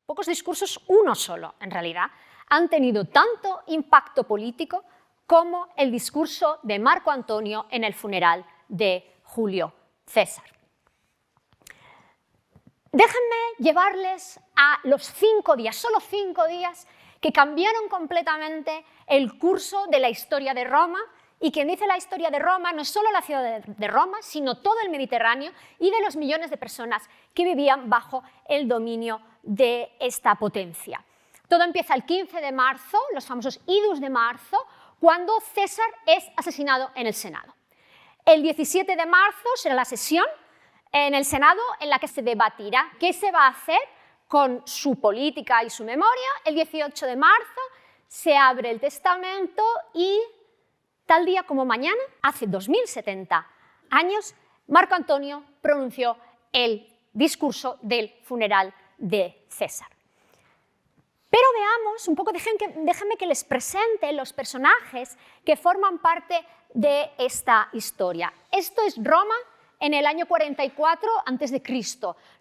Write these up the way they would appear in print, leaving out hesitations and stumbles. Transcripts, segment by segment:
pocos discursos, uno solo en realidad, han tenido tanto impacto político como el discurso de Marco Antonio en el funeral de Julio César. Déjenme llevarles a los 5 días, solo 5 días, que cambiaron completamente el curso de la historia de Roma. Y quien dice la historia de Roma no es solo la ciudad de Roma, sino todo el Mediterráneo y de los millones de personas que vivían bajo el dominio de esta potencia. Todo empieza el 15 de marzo, los famosos idus de marzo, cuando César es asesinado en el Senado. El 17 de marzo será la sesión en el Senado en la que se debatirá qué se va a hacer con su política y su memoria. El 18 de marzo se abre el testamento y tal día como mañana, hace 2070 años, Marco Antonio pronunció el discurso del funeral de César. Pero veamos un poco, déjenme que les presente los personajes que forman parte de esta historia. Esto es Roma en el año 44 a.C.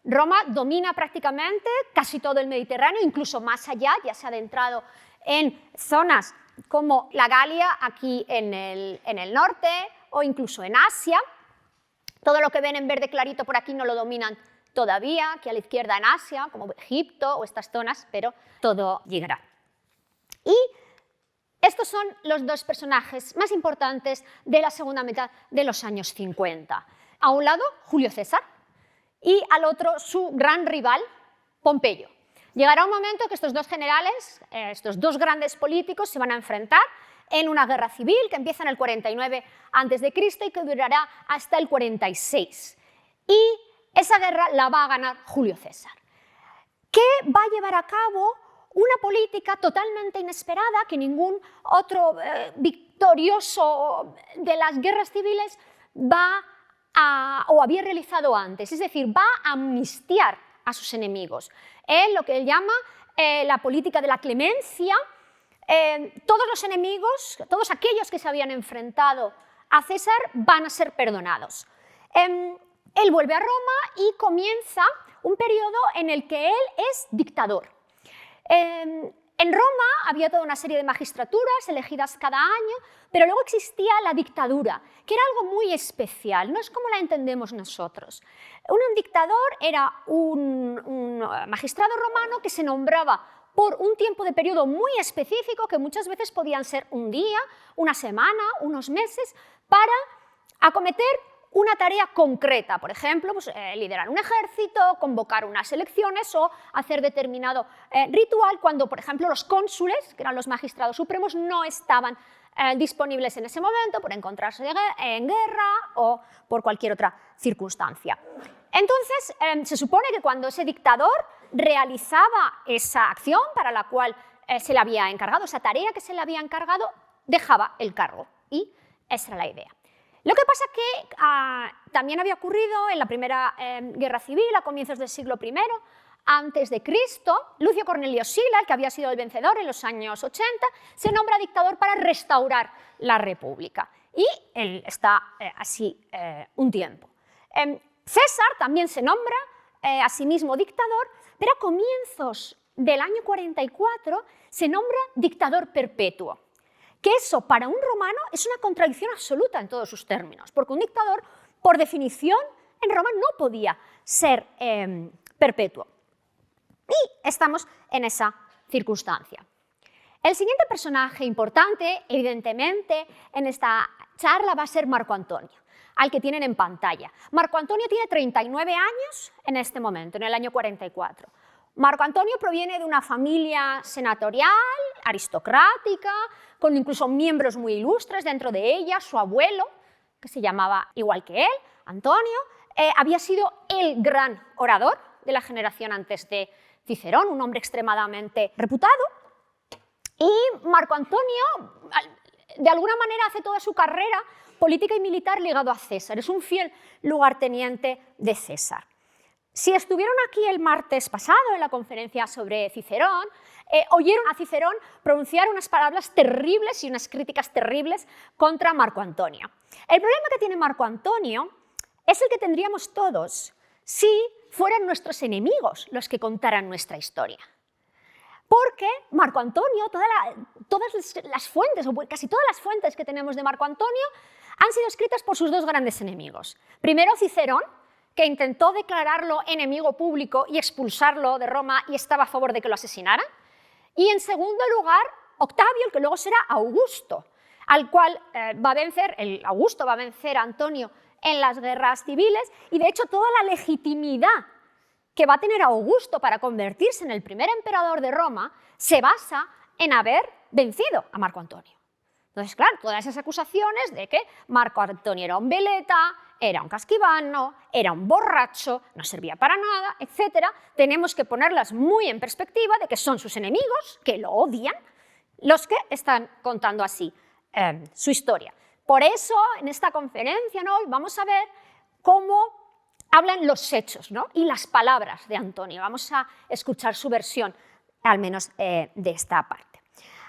Roma domina prácticamente casi todo el Mediterráneo, incluso más allá, ya se ha adentrado en zonas como la Galia, aquí en el norte, o incluso en Asia. Todo lo que ven en verde clarito por aquí no lo dominan todavía, aquí a la izquierda en Asia, como Egipto o estas zonas, pero todo llegará. Y estos son los dos personajes más importantes de la segunda mitad de los años 50. A un lado, Julio César, y al otro, su gran rival, Pompeyo. Llegará un momento que estos dos generales, estos dos grandes políticos, se van a enfrentar en una guerra civil que empieza en el 49 a.C. y que durará hasta el 46. Y esa guerra la va a ganar Julio César, que va a llevar a cabo una política totalmente inesperada que ningún otro victorioso de las guerras civiles había realizado antes, es decir, va a amnistiar a sus enemigos. Lo que él llama la política de la clemencia. Todos los enemigos, todos aquellos que se habían enfrentado a César van a ser perdonados. Él vuelve a Roma y comienza un periodo en el que él es dictador. En Roma había toda una serie de magistraturas elegidas cada año, pero luego existía la dictadura, que era algo muy especial, no es como la entendemos nosotros. Un dictador era un magistrado romano que se nombraba por un tiempo de periodo muy específico, que muchas veces podían ser un día, una semana, unos meses, para acometer una tarea concreta, por ejemplo, liderar un ejército, convocar unas elecciones o hacer determinado ritual cuando, por ejemplo, los cónsules, que eran los magistrados supremos, no estaban disponibles en ese momento por encontrarse en guerra o por cualquier otra circunstancia. Entonces, se supone que cuando ese dictador realizaba esa acción para la cual se le había encargado, esa tarea que se le había encargado, dejaba el cargo, y esa era la idea. Lo que pasa que también había ocurrido en la primera guerra civil, a comienzos del siglo I a.C., Lucio Cornelio Sila, el que había sido el vencedor en los años 80, se nombra dictador para restaurar la República. Y él está así un tiempo. César también se nombra a sí mismo dictador, pero a comienzos del año 44 se nombra dictador perpetuo. Que eso para un romano es una contradicción absoluta en todos sus términos, porque un dictador, por definición, en Roma no podía ser perpetuo. Y estamos en esa circunstancia. El siguiente personaje importante, evidentemente, en esta charla va a ser Marco Antonio, al que tienen en pantalla. Marco Antonio tiene 39 años en este momento, en el año 44. Marco Antonio proviene de una familia senatorial, aristocrática, con incluso miembros muy ilustres dentro de ella. Su abuelo, que se llamaba igual que él, Antonio, había sido el gran orador de la generación antes de Cicerón, un hombre extremadamente reputado. Y Marco Antonio, de alguna manera, hace toda su carrera política y militar ligado a César. Es un fiel lugarteniente de César. Si estuvieron aquí el martes pasado en la conferencia sobre Cicerón, oyeron a Cicerón pronunciar unas palabras terribles y unas críticas terribles contra Marco Antonio. El problema que tiene Marco Antonio es el que tendríamos todos si fueran nuestros enemigos los que contaran nuestra historia. porque Marco Antonio, todas las fuentes, o casi todas las fuentes que tenemos de Marco Antonio, han sido escritas por sus dos grandes enemigos. Primero, Cicerón, que intentó declararlo enemigo público y expulsarlo de Roma y estaba a favor de que lo asesinaran. Y en segundo lugar, Octavio, el que luego será Augusto, al cual Augusto va a vencer a Antonio en las guerras civiles, y de hecho toda la legitimidad que va a tener Augusto para convertirse en el primer emperador de Roma se basa en haber vencido a Marco Antonio. Entonces, claro, todas esas acusaciones de que Marco Antonio era un veleta, era un casquivano, era un borracho, no servía para nada, etc., tenemos que ponerlas muy en perspectiva de que son sus enemigos, que lo odian, los que están contando así su historia. Por eso, en esta conferencia, ¿no?, vamos a ver cómo hablan los hechos, ¿no?, y las palabras de Antonio. Vamos a escuchar su versión, al menos de esta parte.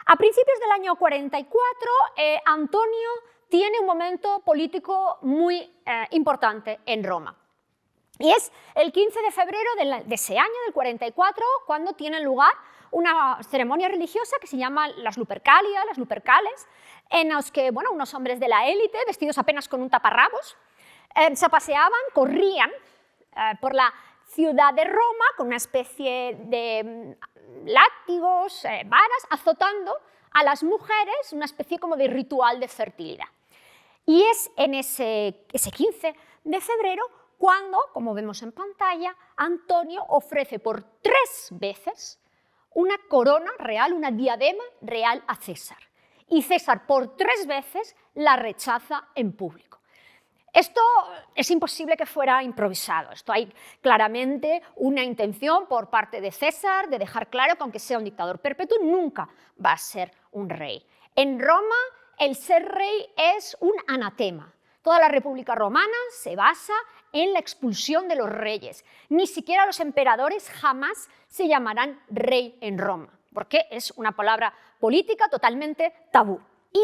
A principios del año 44, Antonio tiene un momento político muy importante en Roma. Y es el 15 de febrero de ese año, del 44, cuando tiene lugar una ceremonia religiosa que se llama las Lupercalia, las Lupercales, en los que, bueno, unos hombres de la élite, vestidos apenas con un taparrabos, se paseaban, corrían por la ciudad de Roma con una especie de látigos, varas, azotando a las mujeres, una especie como de ritual de fertilidad. Y es en ese 15 de febrero cuando, como vemos en pantalla, Antonio ofrece por 3 veces una corona real, una diadema real a César. Y César por 3 veces la rechaza en público. Esto es imposible que fuera improvisado. Esto hay claramente una intención por parte de César de dejar claro que aunque sea un dictador perpetuo, nunca va a ser un rey. En Roma, el ser rey es un anatema. Toda la República Romana se basa en la expulsión de los reyes. Ni siquiera los emperadores jamás se llamarán rey en Roma, porque es una palabra política totalmente tabú. Y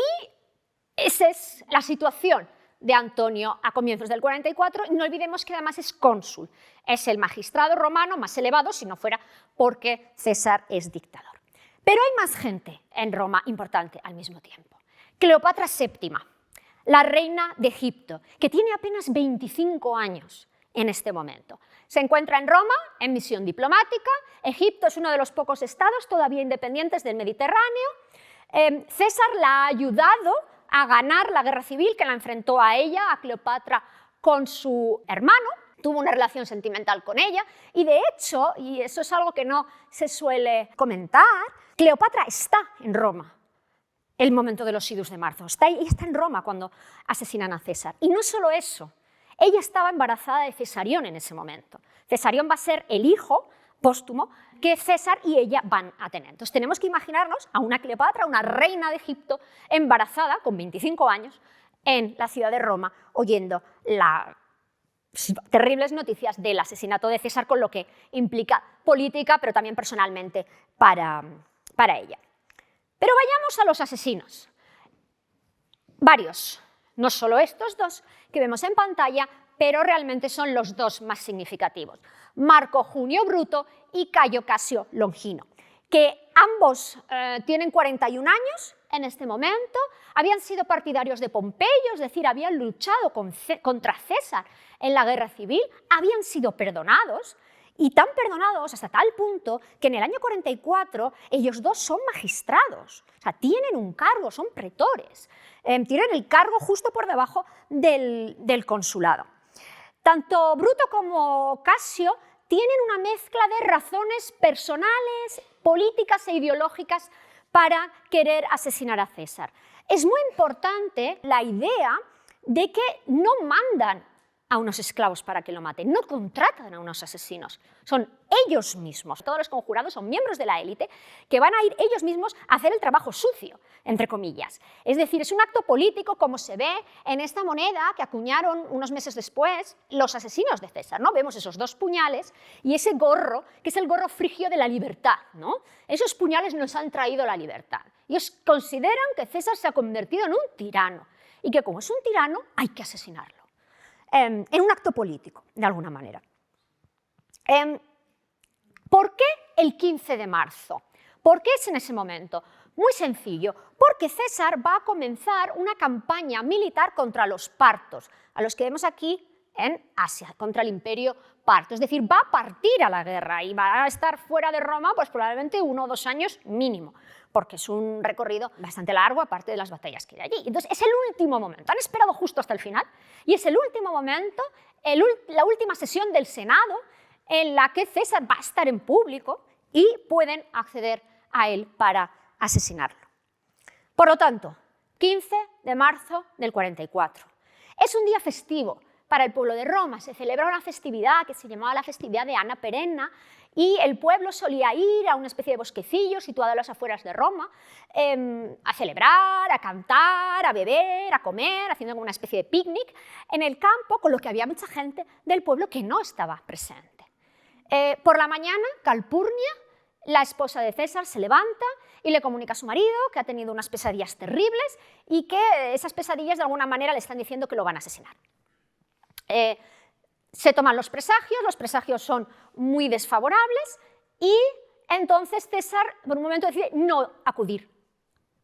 esa es la situación de Antonio a comienzos del 44, y no olvidemos que además es cónsul, es el magistrado romano más elevado, si no fuera porque César es dictador. Pero hay más gente en Roma importante al mismo tiempo. Cleopatra VII, la reina de Egipto, que tiene apenas 25 años en este momento. Se encuentra en Roma en misión diplomática. Egipto es uno de los pocos estados todavía independientes del Mediterráneo. César la ha ayudado a ganar la guerra civil que la enfrentó a ella, a Cleopatra, con su hermano. Tuvo una relación sentimental con ella y de hecho, y eso es algo que no se suele comentar, Cleopatra está en Roma el momento de los idus de marzo. Está en Roma cuando asesinan a César. Y no solo eso, ella estaba embarazada de Cesarión en ese momento. Cesarión va a ser el hijo póstumo que César y ella van a tener. Entonces tenemos que imaginarnos a una Cleopatra, una reina de Egipto, embarazada con 25 años en la ciudad de Roma, oyendo las terribles noticias del asesinato de César, con lo que implica política, pero también personalmente para ella. Pero vayamos a los asesinos. Varios, no solo estos dos que vemos en pantalla, pero realmente son los dos más significativos. Marco Junio Bruto y Cayo Casio Longino, que ambos tienen 41 años en este momento, habían sido partidarios de Pompeyo, es decir, habían luchado contra César en la guerra civil, habían sido perdonados, y tan perdonados hasta tal punto que en el año 44 ellos dos son magistrados, o sea, tienen un cargo, son pretores, tienen el cargo justo por debajo del consulado. Tanto Bruto como Casio tienen una mezcla de razones personales, políticas e ideológicas para querer asesinar a César. Es muy importante la idea de que no mandan a unos esclavos para que lo maten, no contratan a unos asesinos, son ellos mismos. Todos los conjurados son miembros de la élite que van a ir ellos mismos a hacer el trabajo sucio, entre comillas. Es decir, es un acto político como se ve en esta moneda que acuñaron unos meses después los asesinos de César, ¿no? Vemos esos 2 puñales y ese gorro, que es el gorro frigio de la libertad, ¿no? Esos puñales nos han traído la libertad. Ellos consideran que César se ha convertido en un tirano y que como es un tirano hay que asesinarlo. En un acto político, de alguna manera. ¿Por qué el 15 de marzo? ¿Por qué es en ese momento? Muy sencillo, porque César va a comenzar una campaña militar contra los partos, a los que vemos aquí en Asia, contra el imperio parto. Es decir, va a partir a la guerra y va a estar fuera de Roma pues probablemente 1 o 2 años mínimo, porque es un recorrido bastante largo aparte de las batallas que hay allí. Entonces es el último momento, han esperado justo hasta el final y es el último momento, la última sesión del Senado en la que César va a estar en público y pueden acceder a él para asesinarlo. Por lo tanto, 15 de marzo del 44. Es un día festivo para el pueblo de Roma. Se celebra una festividad que se llamaba la festividad de Anna Perenna y el pueblo solía ir a una especie de bosquecillo situado a las afueras de Roma a celebrar, a cantar, a beber, a comer, haciendo como una especie de picnic en el campo, con lo que había mucha gente del pueblo que no estaba presente. Por la mañana, Calpurnia, la esposa de César, se levanta y le comunica a su marido que ha tenido unas pesadillas terribles y que esas pesadillas de alguna manera le están diciendo que lo van a asesinar. Se toman los presagios son muy desfavorables y entonces César por un momento decide no acudir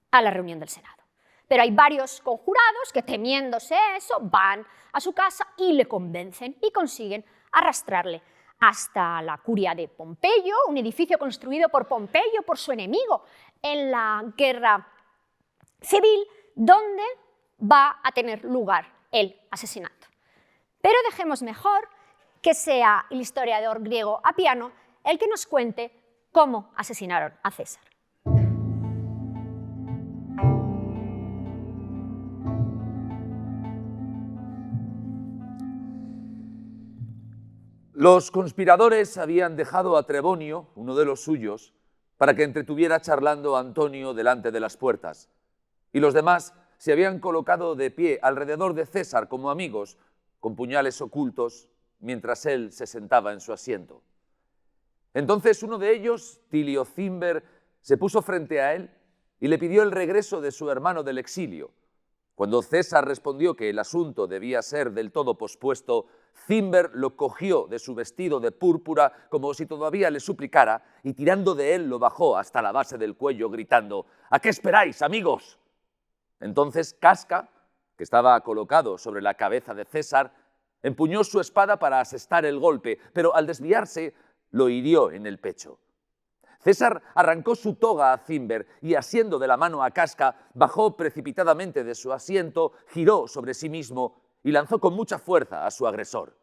a la reunión del Senado. Pero hay varios conjurados que, temiéndose eso, van a su casa y le convencen y consiguen arrastrarle hasta la curia de Pompeyo, un edificio construido por Pompeyo, por su enemigo en la guerra civil, donde va a tener lugar el asesinato. Pero dejemos mejor que sea el historiador griego Apiano el que nos cuente cómo asesinaron a César. Los conspiradores habían dejado a Trebonio, uno de los suyos, para que entretuviera charlando a Antonio delante de las puertas, y los demás se habían colocado de pie alrededor de César como amigos, con puñales ocultos, mientras él se sentaba en su asiento. Entonces uno de ellos, Tilio Cimber, se puso frente a él y le pidió el regreso de su hermano del exilio. Cuando César respondió que el asunto debía ser del todo pospuesto, Cimber lo cogió de su vestido de púrpura como si todavía le suplicara y tirando de él lo bajó hasta la base del cuello gritando: «¿A qué esperáis, amigos?». Entonces Casca, que estaba colocado sobre la cabeza de César, empuñó su espada para asestar el golpe, pero al desviarse lo hirió en el pecho. César arrancó su toga a Cimber y, asiendo de la mano a Casca, bajó precipitadamente de su asiento, giró sobre sí mismo y lanzó con mucha fuerza a su agresor.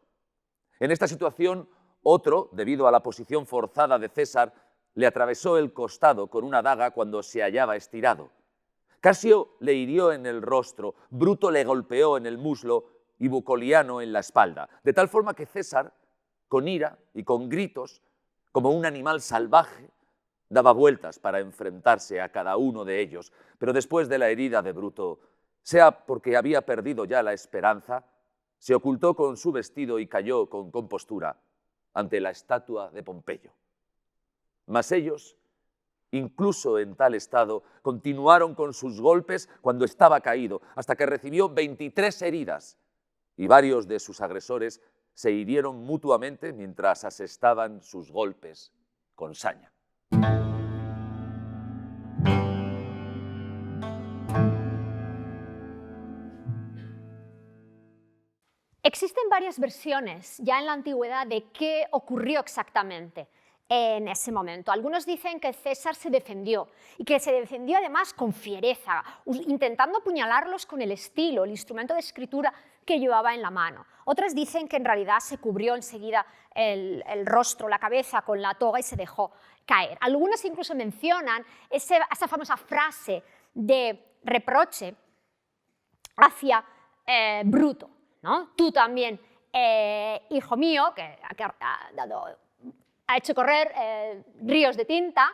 En esta situación, otro, debido a la posición forzada de César, le atravesó el costado con una daga cuando se hallaba estirado. Casio le hirió en el rostro, Bruto le golpeó en el muslo y Bucoliano en la espalda, de tal forma que César, con ira y con gritos, como un animal salvaje, daba vueltas para enfrentarse a cada uno de ellos, pero después de la herida de Bruto, sea porque había perdido ya la esperanza, se ocultó con su vestido y cayó con compostura ante la estatua de Pompeyo. Mas ellos, incluso en tal estado, continuaron con sus golpes cuando estaba caído, hasta que recibió 23 heridas, y varios de sus agresores se hirieron mutuamente mientras asestaban sus golpes con saña. Existen varias versiones ya en la antigüedad de qué ocurrió exactamente en ese momento. Algunos dicen que César se defendió y que se defendió además con fiereza, intentando apuñalarlos con el estilo, el instrumento de escritura que llevaba en la mano. Otros dicen que en realidad se cubrió enseguida el rostro, la cabeza con la toga y se dejó caer. Algunos incluso mencionan esa famosa frase de reproche hacia Bruto, ¿no? Tú también, hijo mío, que ha hecho correr ríos de tinta.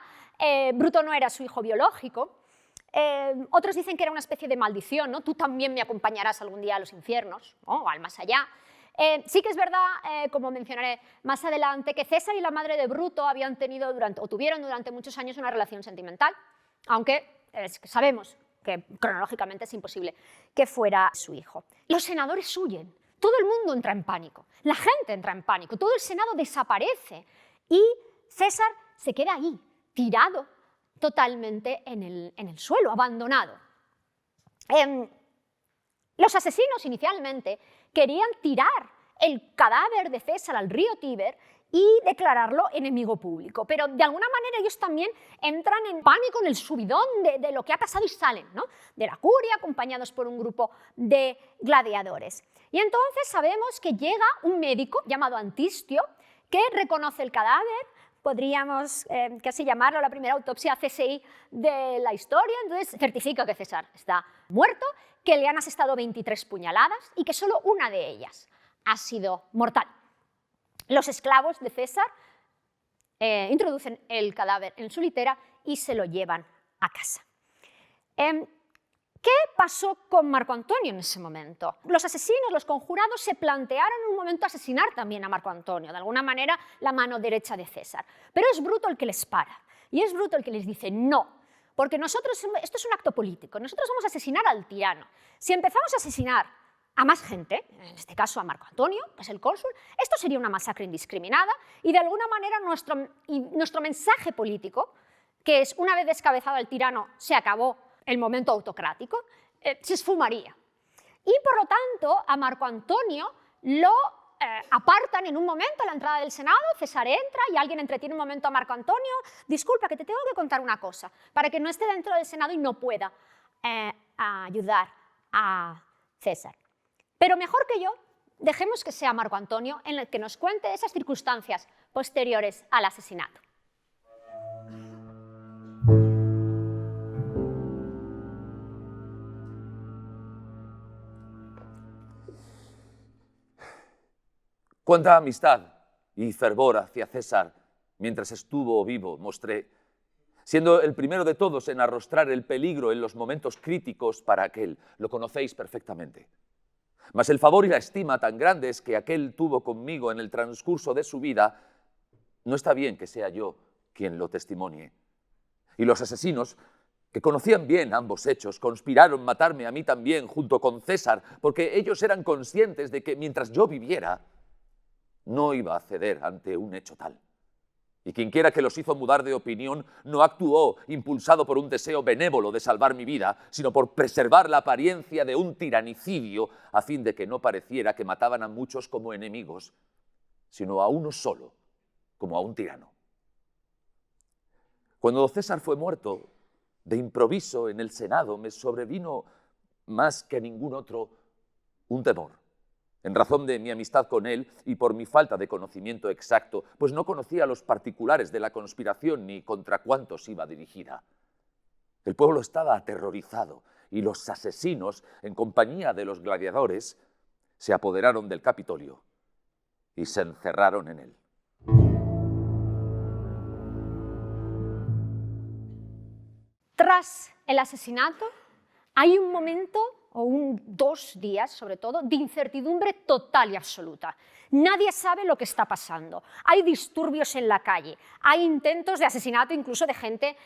Bruto no era su hijo biológico. Otros dicen que era una especie de maldición, ¿no? Tú también me acompañarás algún día a los infiernos, ¿no? O al más allá. Sí que es verdad, como mencionaré más adelante, que César y la madre de Bruto habían tenido tuvieron durante muchos años una relación sentimental, aunque sabemos que cronológicamente es imposible que fuera su hijo. Los senadores huyen, todo el mundo entra en pánico, la gente entra en pánico, todo el Senado desaparece y César se queda ahí, tirado totalmente en el suelo, abandonado. Los asesinos inicialmente querían tirar el cadáver de César al río Tíber y declararlo enemigo público, pero de alguna manera ellos también entran en pánico, en el subidón de lo que ha pasado y salen, ¿no?, de la curia, acompañados por un grupo de gladiadores. Y entonces sabemos que llega un médico llamado Antistio que reconoce el cadáver. Podríamos casi llamarlo la primera autopsia CSI de la historia. Entonces certifica que César está muerto, que le han asestado 23 puñaladas y que solo una de ellas ha sido mortal. Los esclavos de César introducen el cadáver en su litera y se lo llevan a casa. ¿Qué pasó con Marco Antonio en ese momento? Los asesinos, los conjurados, se plantearon en un momento asesinar también a Marco Antonio, de alguna manera la mano derecha de César. Pero es Bruto el que les para, y es Bruto el que les dice no, porque nosotros, esto es un acto político, nosotros vamos a asesinar al tirano. Si empezamos a asesinar a más gente, en este caso a Marco Antonio, que es el cónsul, esto sería una masacre indiscriminada y de alguna manera nuestro mensaje político, que es una vez descabezado el tirano, se acabó el momento autocrático, se esfumaría. Y por lo tanto a Marco Antonio lo apartan en un momento a la entrada del Senado. César entra y alguien entretiene un momento a Marco Antonio: disculpa, que te tengo que contar una cosa, para que no esté dentro del Senado y no pueda ayudar a César. Pero mejor que yo, dejemos que sea Marco Antonio en el que nos cuente esas circunstancias posteriores al asesinato. Cuánta amistad y fervor hacia César mientras estuvo vivo mostré, siendo el primero de todos en arrostrar el peligro en los momentos críticos para aquel. Lo conocéis perfectamente. Mas el favor y la estima tan grandes que aquel tuvo conmigo en el transcurso de su vida, no está bien que sea yo quien lo testimonie. Y los asesinos, que conocían bien ambos hechos, conspiraron matarme a mí también junto con César, porque ellos eran conscientes de que mientras yo viviera, no iba a ceder ante un hecho tal. Y quienquiera que los hizo mudar de opinión no actuó impulsado por un deseo benévolo de salvar mi vida, sino por preservar la apariencia de un tiranicidio, a fin de que no pareciera que mataban a muchos como enemigos, sino a uno solo, como a un tirano. Cuando César fue muerto, de improviso en el Senado me sobrevino más que a ningún otro un temor, en razón de mi amistad con él y por mi falta de conocimiento exacto, pues no conocía los particulares de la conspiración ni contra cuántos iba dirigida. El pueblo estaba aterrorizado y los asesinos, en compañía de los gladiadores, se apoderaron del Capitolio y se encerraron en él. Tras el asesinato, hay un momento, o 2 días sobre todo, de incertidumbre total y absoluta. Nadie sabe lo que está pasando. Hay disturbios en la calle, hay intentos de asesinato incluso de gente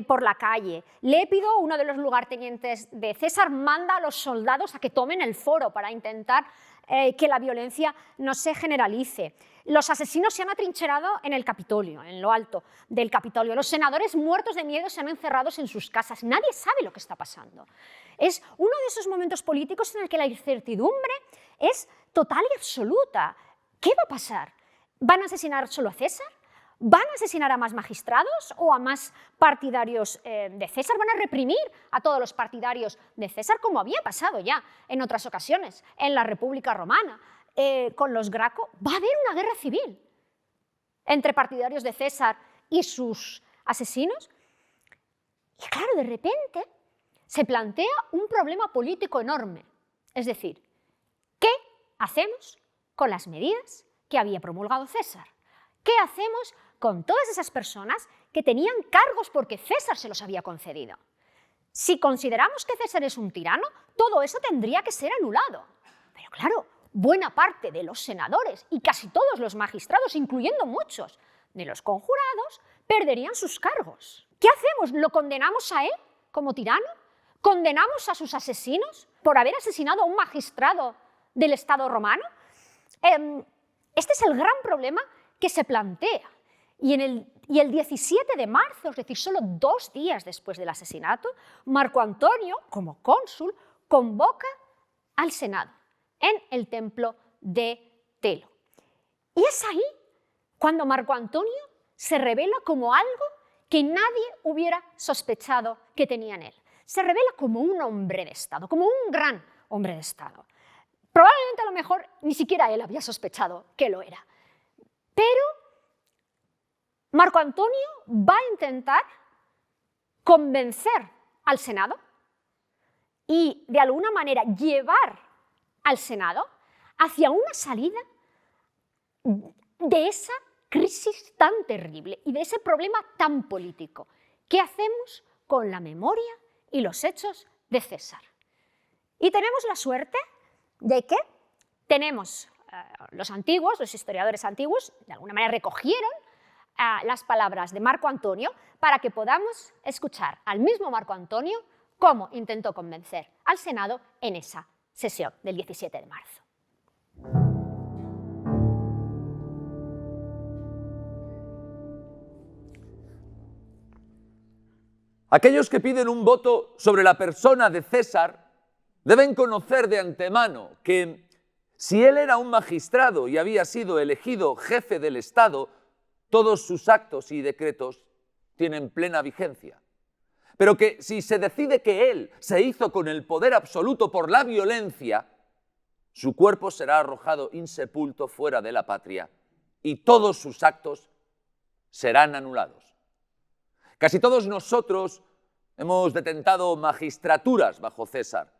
por la calle. Lépido, uno de los lugartenientes de César, manda a los soldados a que tomen el foro para intentar que la violencia no se generalice. Los asesinos se han atrincherado en el Capitolio, en lo alto del Capitolio. Los senadores, muertos de miedo, se han encerrado en sus casas. Nadie sabe lo que está pasando. Es uno de esos momentos políticos en el que la incertidumbre es total y absoluta. ¿Qué va a pasar? ¿Van a asesinar solo a César? ¿Van a asesinar a más magistrados o a más partidarios de César? ¿Van a reprimir a todos los partidarios de César, como había pasado ya en otras ocasiones en la República Romana? Con los Graco, va a haber una guerra civil entre partidarios de César y sus asesinos. Y claro, de repente se plantea un problema político enorme. Es decir, ¿qué hacemos con las medidas que había promulgado César? ¿Qué hacemos con todas esas personas que tenían cargos porque César se los había concedido? Si consideramos que César es un tirano, todo eso tendría que ser anulado. Pero claro, buena parte de los senadores y casi todos los magistrados, incluyendo muchos de los conjurados, perderían sus cargos. ¿Qué hacemos? ¿Lo condenamos a él como tirano? ¿Condenamos a sus asesinos por haber asesinado a un magistrado del Estado romano? Este es el gran problema que se plantea. Y el 17 de marzo, es decir, solo 2 días después del asesinato, Marco Antonio, como cónsul, convoca al Senado en el templo de Telo. Y es ahí cuando Marco Antonio se revela como algo que nadie hubiera sospechado que tenía en él. Se revela como un hombre de Estado, como un gran hombre de Estado. Probablemente a lo mejor ni siquiera él había sospechado que lo era. Pero Marco Antonio va a intentar convencer al Senado y de alguna manera llevar al Senado hacia una salida de esa crisis tan terrible y de ese problema tan político. ¿Qué hacemos con la memoria y los hechos de César? Y tenemos la suerte de que tenemos los antiguos, los historiadores antiguos, de alguna manera recogieron las palabras de Marco Antonio para que podamos escuchar al mismo Marco Antonio cómo intentó convencer al Senado en esa sesión del 17 de marzo. Aquellos que piden un voto sobre la persona de César deben conocer de antemano que si él era un magistrado y había sido elegido jefe del Estado, todos sus actos y decretos tienen plena vigencia. Pero que si se decide que él se hizo con el poder absoluto por la violencia, su cuerpo será arrojado insepulto fuera de la patria y todos sus actos serán anulados. Casi todos nosotros hemos detentado magistraturas bajo César.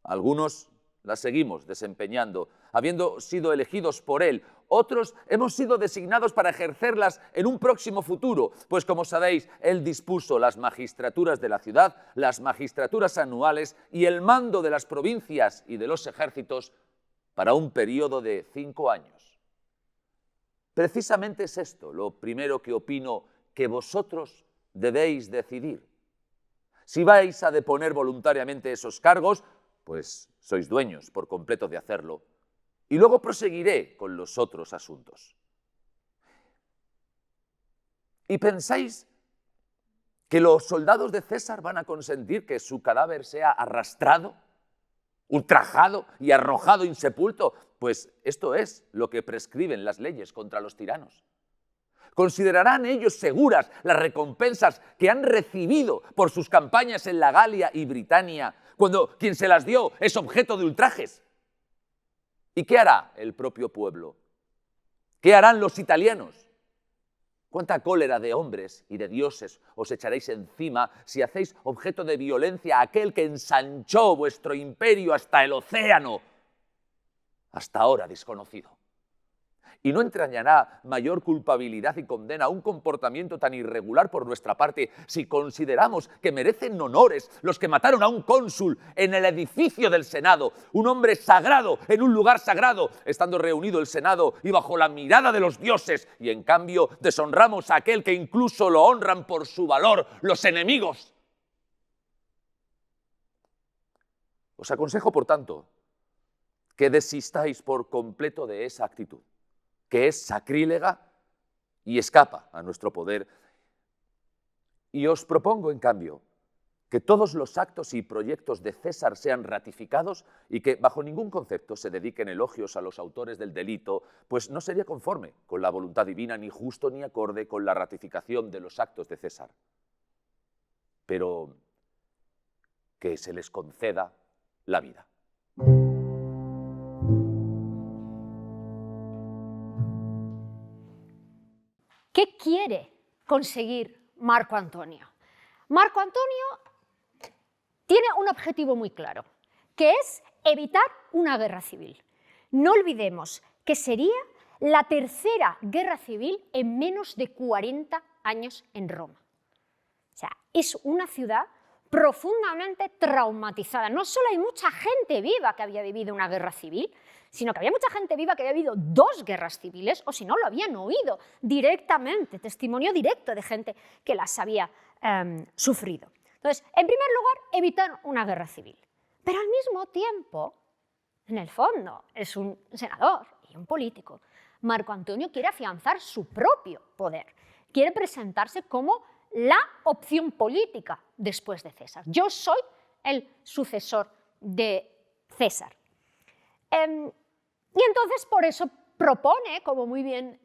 Algunos las seguimos desempeñando, habiendo sido elegidos por él. Otros hemos sido designados para ejercerlas en un próximo futuro, pues como sabéis, él dispuso las magistraturas de la ciudad, las magistraturas anuales y el mando de las provincias y de los ejércitos para un periodo de 5 años. Precisamente es esto lo primero que opino que vosotros debéis decidir. Si vais a deponer voluntariamente esos cargos, pues sois dueños por completo de hacerlo. Y luego proseguiré con los otros asuntos. ¿Y pensáis que los soldados de César van a consentir que su cadáver sea arrastrado, ultrajado y arrojado insepulto? Pues esto es lo que prescriben las leyes contra los tiranos. ¿Considerarán ellos seguras las recompensas que han recibido por sus campañas en la Galia y Britania, cuando quien se las dio es objeto de ultrajes? ¿Y qué hará el propio pueblo? ¿Qué harán los italianos? ¿Cuánta cólera de hombres y de dioses os echaréis encima si hacéis objeto de violencia a aquel que ensanchó vuestro imperio hasta el océano, hasta ahora desconocido? Y no entrañará mayor culpabilidad y condena un comportamiento tan irregular por nuestra parte si consideramos que merecen honores los que mataron a un cónsul en el edificio del Senado, un hombre sagrado en un lugar sagrado, estando reunido el Senado y bajo la mirada de los dioses, y en cambio deshonramos a aquel que incluso lo honran por su valor, los enemigos. Os aconsejo, por tanto, que desistáis por completo de esa actitud, que es sacrílega y escapa a nuestro poder. Y os propongo, en cambio, que todos los actos y proyectos de César sean ratificados y que bajo ningún concepto se dediquen elogios a los autores del delito, pues no sería conforme con la voluntad divina, ni justo ni acorde con la ratificación de los actos de César. Pero que se les conceda la vida. ¿Qué quiere conseguir Marco Antonio? Marco Antonio tiene un objetivo muy claro, que es evitar una guerra civil. No olvidemos que sería la tercera guerra civil en menos de 40 años en Roma. O sea, es una ciudad profundamente traumatizada. No solo hay mucha gente viva que había vivido una guerra civil, sino que había mucha gente viva que había vivido 2 guerras civiles, o si no, lo habían oído directamente, testimonio directo de gente que las había sufrido. Entonces, en primer lugar, evitar una guerra civil. Pero al mismo tiempo, en el fondo, es un senador y un político. Marco Antonio quiere afianzar su propio poder, quiere presentarse como la opción política después de César. Yo soy el sucesor de César. Y entonces por eso propone, como muy bien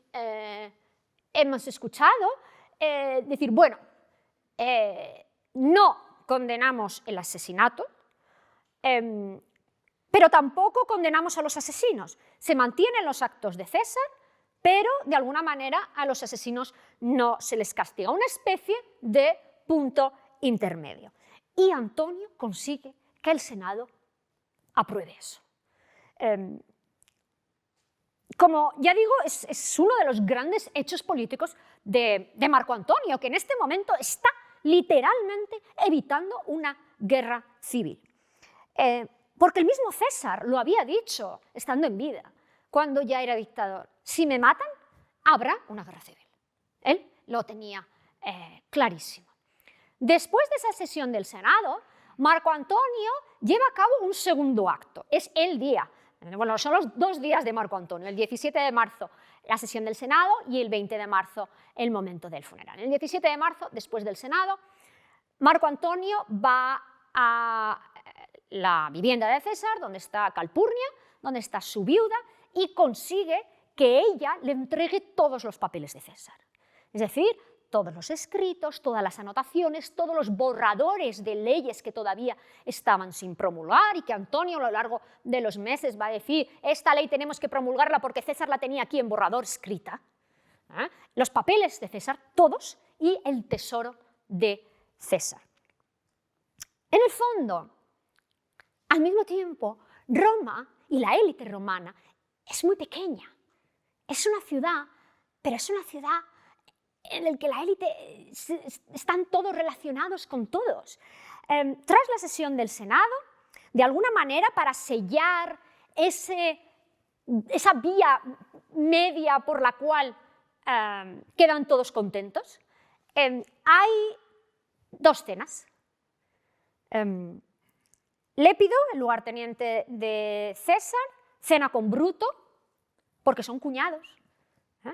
hemos escuchado, decir, bueno, no condenamos el asesinato, pero tampoco condenamos a los asesinos. Se mantienen los actos de César, pero de alguna manera a los asesinos no se les castiga. Una especie de punto intermedio. Y Antonio consigue que el Senado apruebe eso. Como ya digo, es uno de los grandes hechos políticos de Marco Antonio, que en este momento está literalmente evitando una guerra civil. Porque el mismo César lo había dicho estando en vida, cuando ya era dictador. Si me matan, habrá una guerra civil. Él lo tenía clarísimo. Después de esa sesión del Senado, Marco Antonio lleva a cabo un segundo acto. Es el día, bueno, son los 2 días de Marco Antonio, el 17 de marzo la sesión del Senado y el 20 de marzo el momento del funeral. El 17 de marzo, después del Senado, Marco Antonio va a la vivienda de César, donde está Calpurnia, donde está su viuda, y consigue que ella le entregue todos los papeles de César. Es decir, todos los escritos, todas las anotaciones, todos los borradores de leyes que todavía estaban sin promulgar y que Antonio a lo largo de los meses va a decir, esta ley tenemos que promulgarla porque César la tenía aquí en borrador escrita. Los papeles de César, todos, y el tesoro de César. En el fondo, al mismo tiempo, Roma y la élite romana es muy pequeña. Es una ciudad, pero es una ciudad en la que la élite están todos relacionados con todos. Tras la sesión del Senado, de alguna manera para sellar esa vía media por la cual quedan todos contentos, hay 2 cenas. Lépido, el lugarteniente de César, cena con Bruto, porque son cuñados.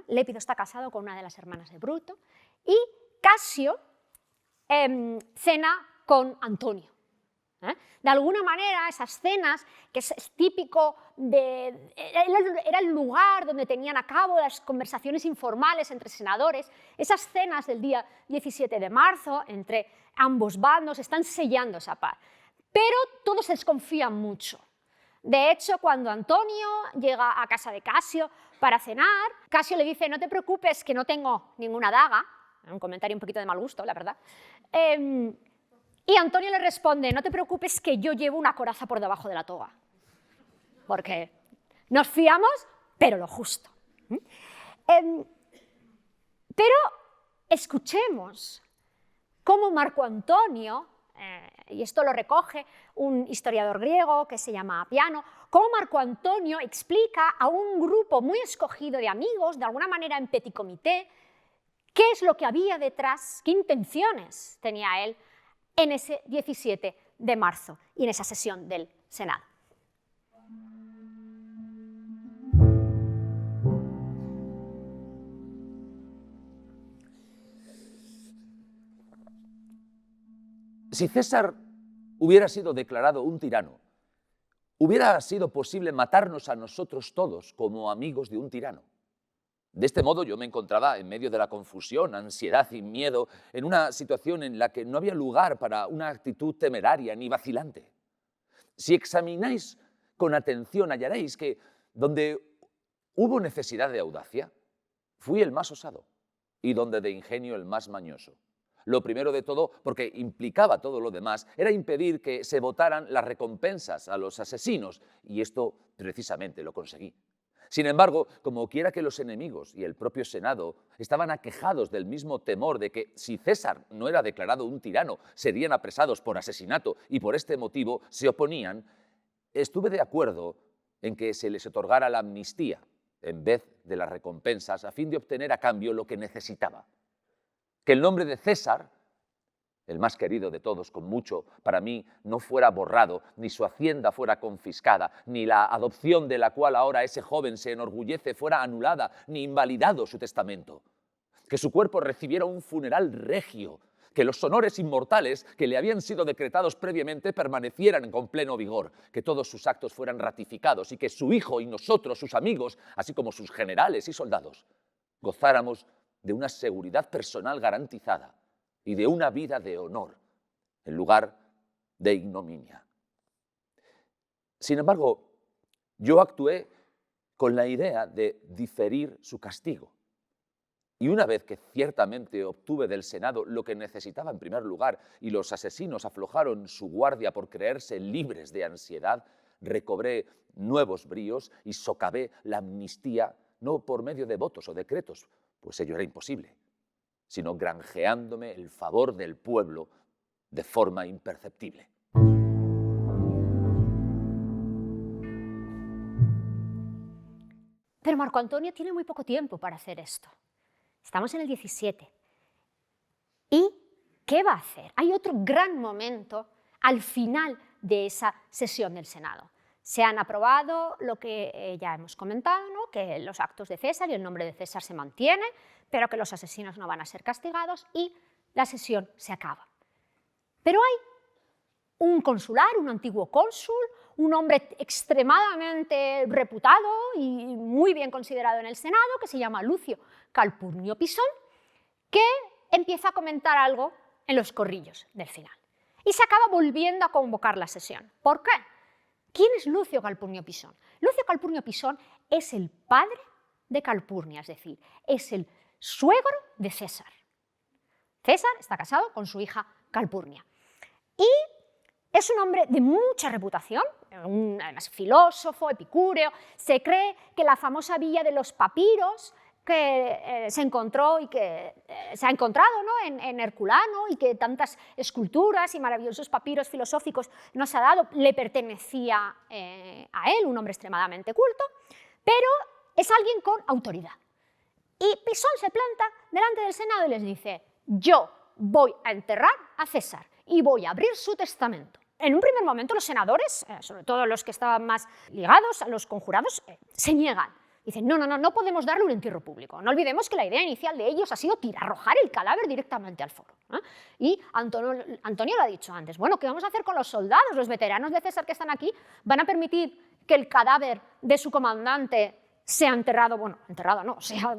Lépido está casado con una de las hermanas de Bruto, y Casio cena con Antonio. De alguna manera, esas cenas, que es típico era el lugar donde tenían a cabo las conversaciones informales entre senadores, esas cenas del día 17 de marzo entre ambos bandos están sellando esa paz. Pero todos se desconfían mucho. De hecho, cuando Antonio llega a casa de Casio para cenar, Casio le dice, no te preocupes que no tengo ninguna daga, un comentario un poquito de mal gusto, la verdad, y Antonio le responde, no te preocupes que yo llevo una coraza por debajo de la toga, porque nos fiamos, pero lo justo. Pero escuchemos cómo Marco Antonio, y esto lo recoge un historiador griego que se llama Apiano, cómo Marco Antonio explica a un grupo muy escogido de amigos, de alguna manera en petit comité, qué es lo que había detrás, qué intenciones tenía él en ese 17 de marzo y en esa sesión del Senado. Si César hubiera sido declarado un tirano, hubiera sido posible matarnos a nosotros todos como amigos de un tirano. De este modo yo me encontraba en medio de la confusión, ansiedad y miedo, en una situación en la que no había lugar para una actitud temeraria ni vacilante. Si examináis con atención hallaréis que donde hubo necesidad de audacia, fui el más osado y donde de ingenio el más mañoso. Lo primero de todo, porque implicaba todo lo demás, era impedir que se votaran las recompensas a los asesinos, y esto precisamente lo conseguí. Sin embargo, como quiera que los enemigos y el propio Senado estaban aquejados del mismo temor de que si César no era declarado un tirano, serían apresados por asesinato y por este motivo se oponían, estuve de acuerdo en que se les otorgara la amnistía en vez de las recompensas a fin de obtener a cambio lo que necesitaba. Que el nombre de César el más querido de todos, con mucho, para mí, no fuera borrado, ni su hacienda fuera confiscada, ni la adopción de la cual ahora ese joven se enorgullece fuera anulada, ni invalidado su testamento. Que su cuerpo recibiera un funeral regio, que los honores inmortales que le habían sido decretados previamente permanecieran con pleno vigor, que todos sus actos fueran ratificados y que su hijo y nosotros, sus amigos, así como sus generales y soldados, gozáramos de una seguridad personal garantizada y de una vida de honor en lugar de ignominia. Sin embargo, yo actué con la idea de diferir su castigo. Y una vez que ciertamente obtuve del Senado lo que necesitaba en primer lugar y los asesinos aflojaron su guardia por creerse libres de ansiedad, recobré nuevos bríos y socavé la amnistía no por medio de votos o decretos, pues ello era imposible, sino granjeándome el favor del pueblo de forma imperceptible. Pero Marco Antonio tiene muy poco tiempo para hacer esto. Estamos en el 17. ¿Y qué va a hacer? Hay otro gran momento al final de esa sesión del Senado. Se han aprobado lo que ya hemos comentado, ¿no? Que los actos de César y el nombre de César se mantiene, pero que los asesinos no van a ser castigados y la sesión se acaba. Pero hay un consular, un antiguo cónsul, un hombre extremadamente reputado y muy bien considerado en el Senado, que se llama Lucio Calpurnio Pisón, que empieza a comentar algo en los corrillos del final. Y se acaba volviendo a convocar la sesión. ¿Por qué? ¿Quién es Lucio Calpurnio Pisón? Lucio Calpurnio Pisón es el padre de Calpurnia, es decir, es el suegro de César. César está casado con su hija Calpurnia. Y es un hombre de mucha reputación, además filósofo, epicúreo. Se cree que la famosa villa de los papiros que se encontró y que se ha encontrado, ¿no? en Herculano, y que tantas esculturas y maravillosos papiros filosóficos nos ha dado, le pertenecía a él, un hombre extremadamente culto, pero es alguien con autoridad. Y Pisón se planta delante del Senado y les dice: yo voy a enterrar a César y voy a abrir su testamento. En un primer momento los senadores, sobre todo los que estaban más ligados a los conjurados, se niegan. Dicen: no podemos darle un entierro público. No olvidemos que la idea inicial de ellos ha sido arrojar el cadáver directamente al foro. Y Antonio lo ha dicho antes: bueno, ¿qué vamos a hacer con los soldados? Los veteranos de César que están aquí van a permitir que el cadáver de su comandante sea enterrado, sea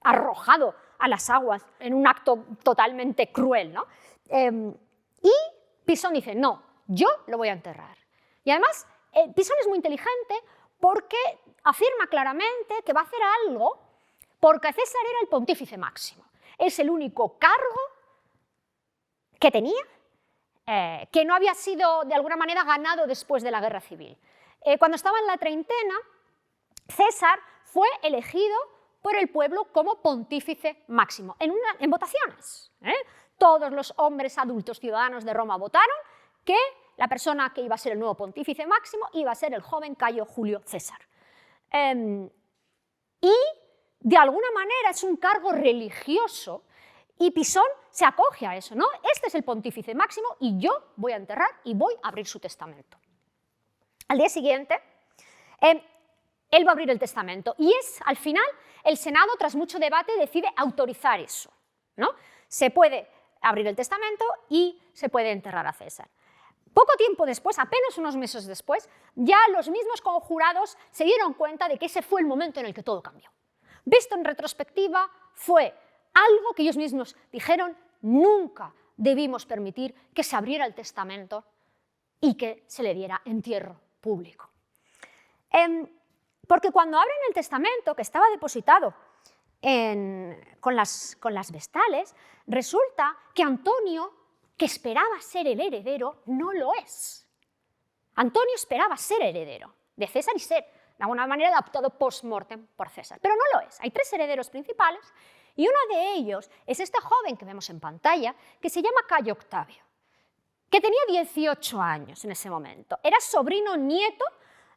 arrojado a las aguas en un acto totalmente cruel, ¿no? Y Pisón dice: no, yo lo voy a enterrar. Y además, Pisón es muy inteligente porque afirma claramente que va a hacer algo porque César era el pontífice máximo. Es el único cargo que tenía que no había sido de alguna manera ganado después de la guerra civil. Cuando estaba en la treintena, César fue elegido por el pueblo como pontífice máximo, en votaciones. Todos los hombres adultos ciudadanos de Roma votaron que la persona que iba a ser el nuevo pontífice máximo iba a ser el joven Cayo Julio César. Y de alguna manera es un cargo religioso y Pisón se acoge a eso, ¿no? Este es el pontífice máximo y yo voy a enterrar y voy a abrir su testamento. Al día siguiente, él va a abrir el testamento y al final el Senado, tras mucho debate, decide autorizar eso, ¿no? Se puede abrir el testamento y se puede enterrar a César. Poco tiempo después, apenas unos meses después, ya los mismos conjurados se dieron cuenta de que ese fue el momento en el que todo cambió. Visto en retrospectiva, fue algo que ellos mismos dijeron: nunca debimos permitir que se abriera el testamento y que se le diera entierro público. Porque cuando abren el testamento, que estaba depositado con las vestales, resulta que Antonio, que esperaba ser el heredero, no lo es. Antonio esperaba ser heredero de César y ser, de alguna manera, adoptado post-mortem por César, pero no lo es. Hay tres herederos principales y uno de ellos es este joven que vemos en pantalla, que se llama Cayo Octavio, que tenía 18 años en ese momento. Era sobrino nieto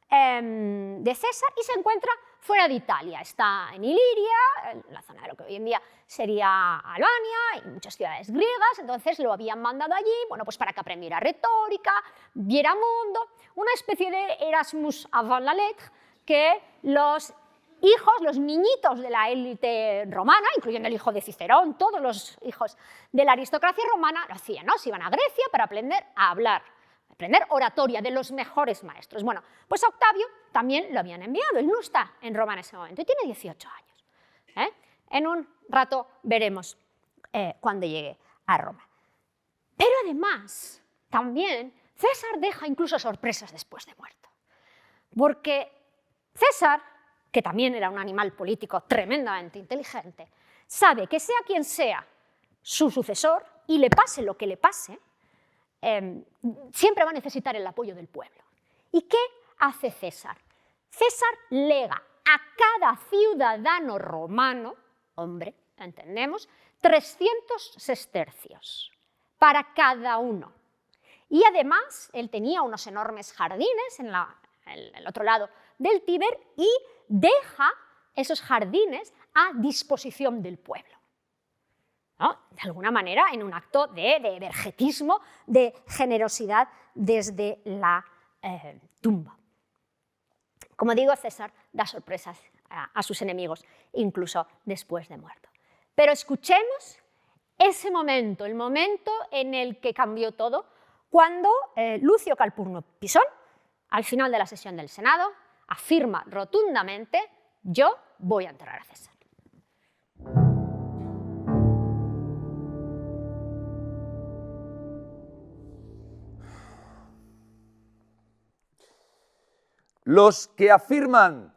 de César y se encuentra fuera de Italia. Está en Iliria, en la zona de lo que hoy hoy en día sería Albania y muchas ciudades griegas, entonces lo habían mandado allí, bueno, pues para que aprendiera retórica, viera mundo, una especie de Erasmus avant la lettre que los hijos, los niñitos de la élite romana, incluyendo el hijo de Cicerón, todos los hijos de la aristocracia romana lo hacían, ¿no? Se iban a Grecia para aprender a hablar, aprender oratoria de los mejores maestros. Bueno, pues a Octavio también lo habían enviado, él no está en Roma en ese momento y tiene 18 años. En un rato veremos cuando llegue a Roma. Pero además, también César deja incluso sorpresas después de muerto, porque César, que también era un animal político tremendamente inteligente, sabe que sea quien sea su sucesor y le pase lo que le pase, siempre va a necesitar el apoyo del pueblo. ¿Y qué hace César? César lega a cada ciudadano romano, hombre, entendemos, 300 sestercios para cada uno. Y además, él tenía unos enormes jardines en el otro lado del Tíber y deja esos jardines a disposición del pueblo, ¿no? De alguna manera, en un acto de vergetismo, de generosidad desde la tumba. Como digo, César da sorpresas a sus enemigos, incluso después de muerto. Pero escuchemos ese momento, el momento en el que cambió todo, cuando Lucio Calpurno Pisón, al final de la sesión del Senado, afirma rotundamente: yo voy a enterrar a César. Los que afirman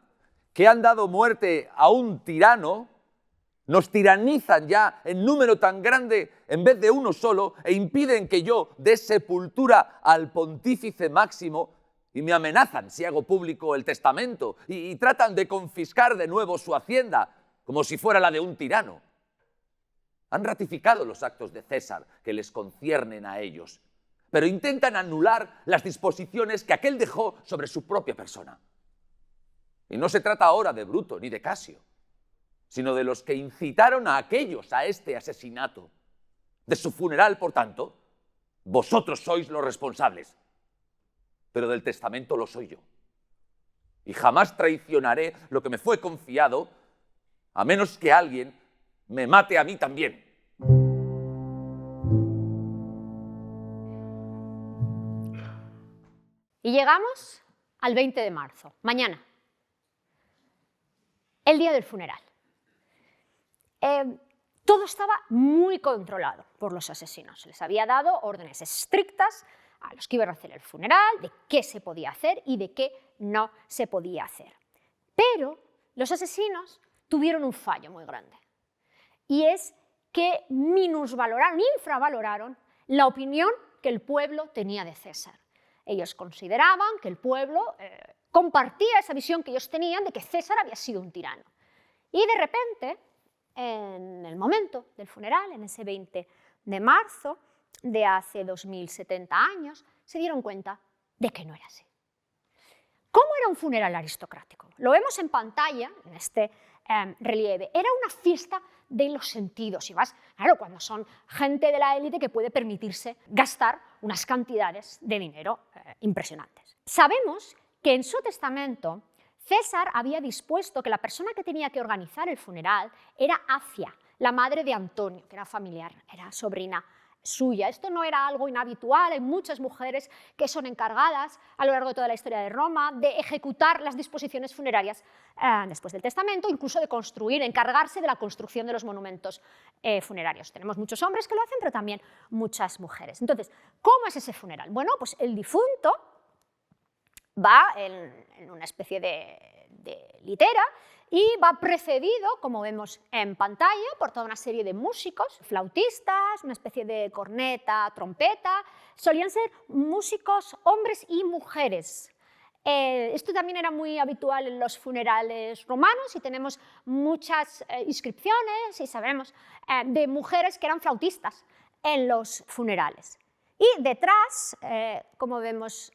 que han dado muerte a un tirano nos tiranizan ya en número tan grande en vez de uno solo e impiden que yo dé sepultura al pontífice máximo y me amenazan si hago público el testamento y tratan de confiscar de nuevo su hacienda como si fuera la de un tirano. Han ratificado los actos de César que les conciernen a ellos, pero intentan anular las disposiciones que aquél dejó sobre su propia persona. Y no se trata ahora de Bruto ni de Casio, sino de los que incitaron a aquellos a este asesinato. De su funeral, por tanto, vosotros sois los responsables, pero del testamento lo soy yo. Y jamás traicionaré lo que me fue confiado, a menos que alguien me mate a mí también. Y llegamos al 20 de marzo, mañana, el día del funeral. Todo estaba muy controlado por los asesinos. Les había dado órdenes estrictas a los que iban a hacer el funeral, de qué se podía hacer y de qué no se podía hacer. Pero los asesinos tuvieron un fallo muy grande, y es que minusvaloraron, infravaloraron la opinión que el pueblo tenía de César. Ellos consideraban que el pueblo compartía esa visión que ellos tenían de que César había sido un tirano. Y de repente, en el momento del funeral, en ese 20 de marzo de hace 2070 años, se dieron cuenta de que no era así. ¿Cómo era un funeral aristocrático? Lo vemos en pantalla, en este relieve. Era una fiesta de los sentidos. Y más, claro, cuando son gente de la élite que puede permitirse gastar unas cantidades de dinero impresionantes. Sabemos que en su testamento César había dispuesto que la persona que tenía que organizar el funeral era Acia, la madre de Antonio, que era familiar, era sobrina suya. Esto no era algo inhabitual, hay muchas mujeres que son encargadas a lo largo de toda la historia de Roma de ejecutar las disposiciones funerarias después del testamento, incluso de construir, encargarse de la construcción de los monumentos funerarios. Tenemos muchos hombres que lo hacen, pero también muchas mujeres. Entonces, ¿cómo es ese funeral? Bueno, pues el difunto va en una especie de litera y va precedido, como vemos en pantalla, por toda una serie de músicos, flautistas, una especie de corneta, trompeta. Solían ser músicos hombres y mujeres. Esto también era muy habitual en los funerales romanos y tenemos muchas inscripciones y sabemos de mujeres que eran flautistas en los funerales. Y detrás, como vemos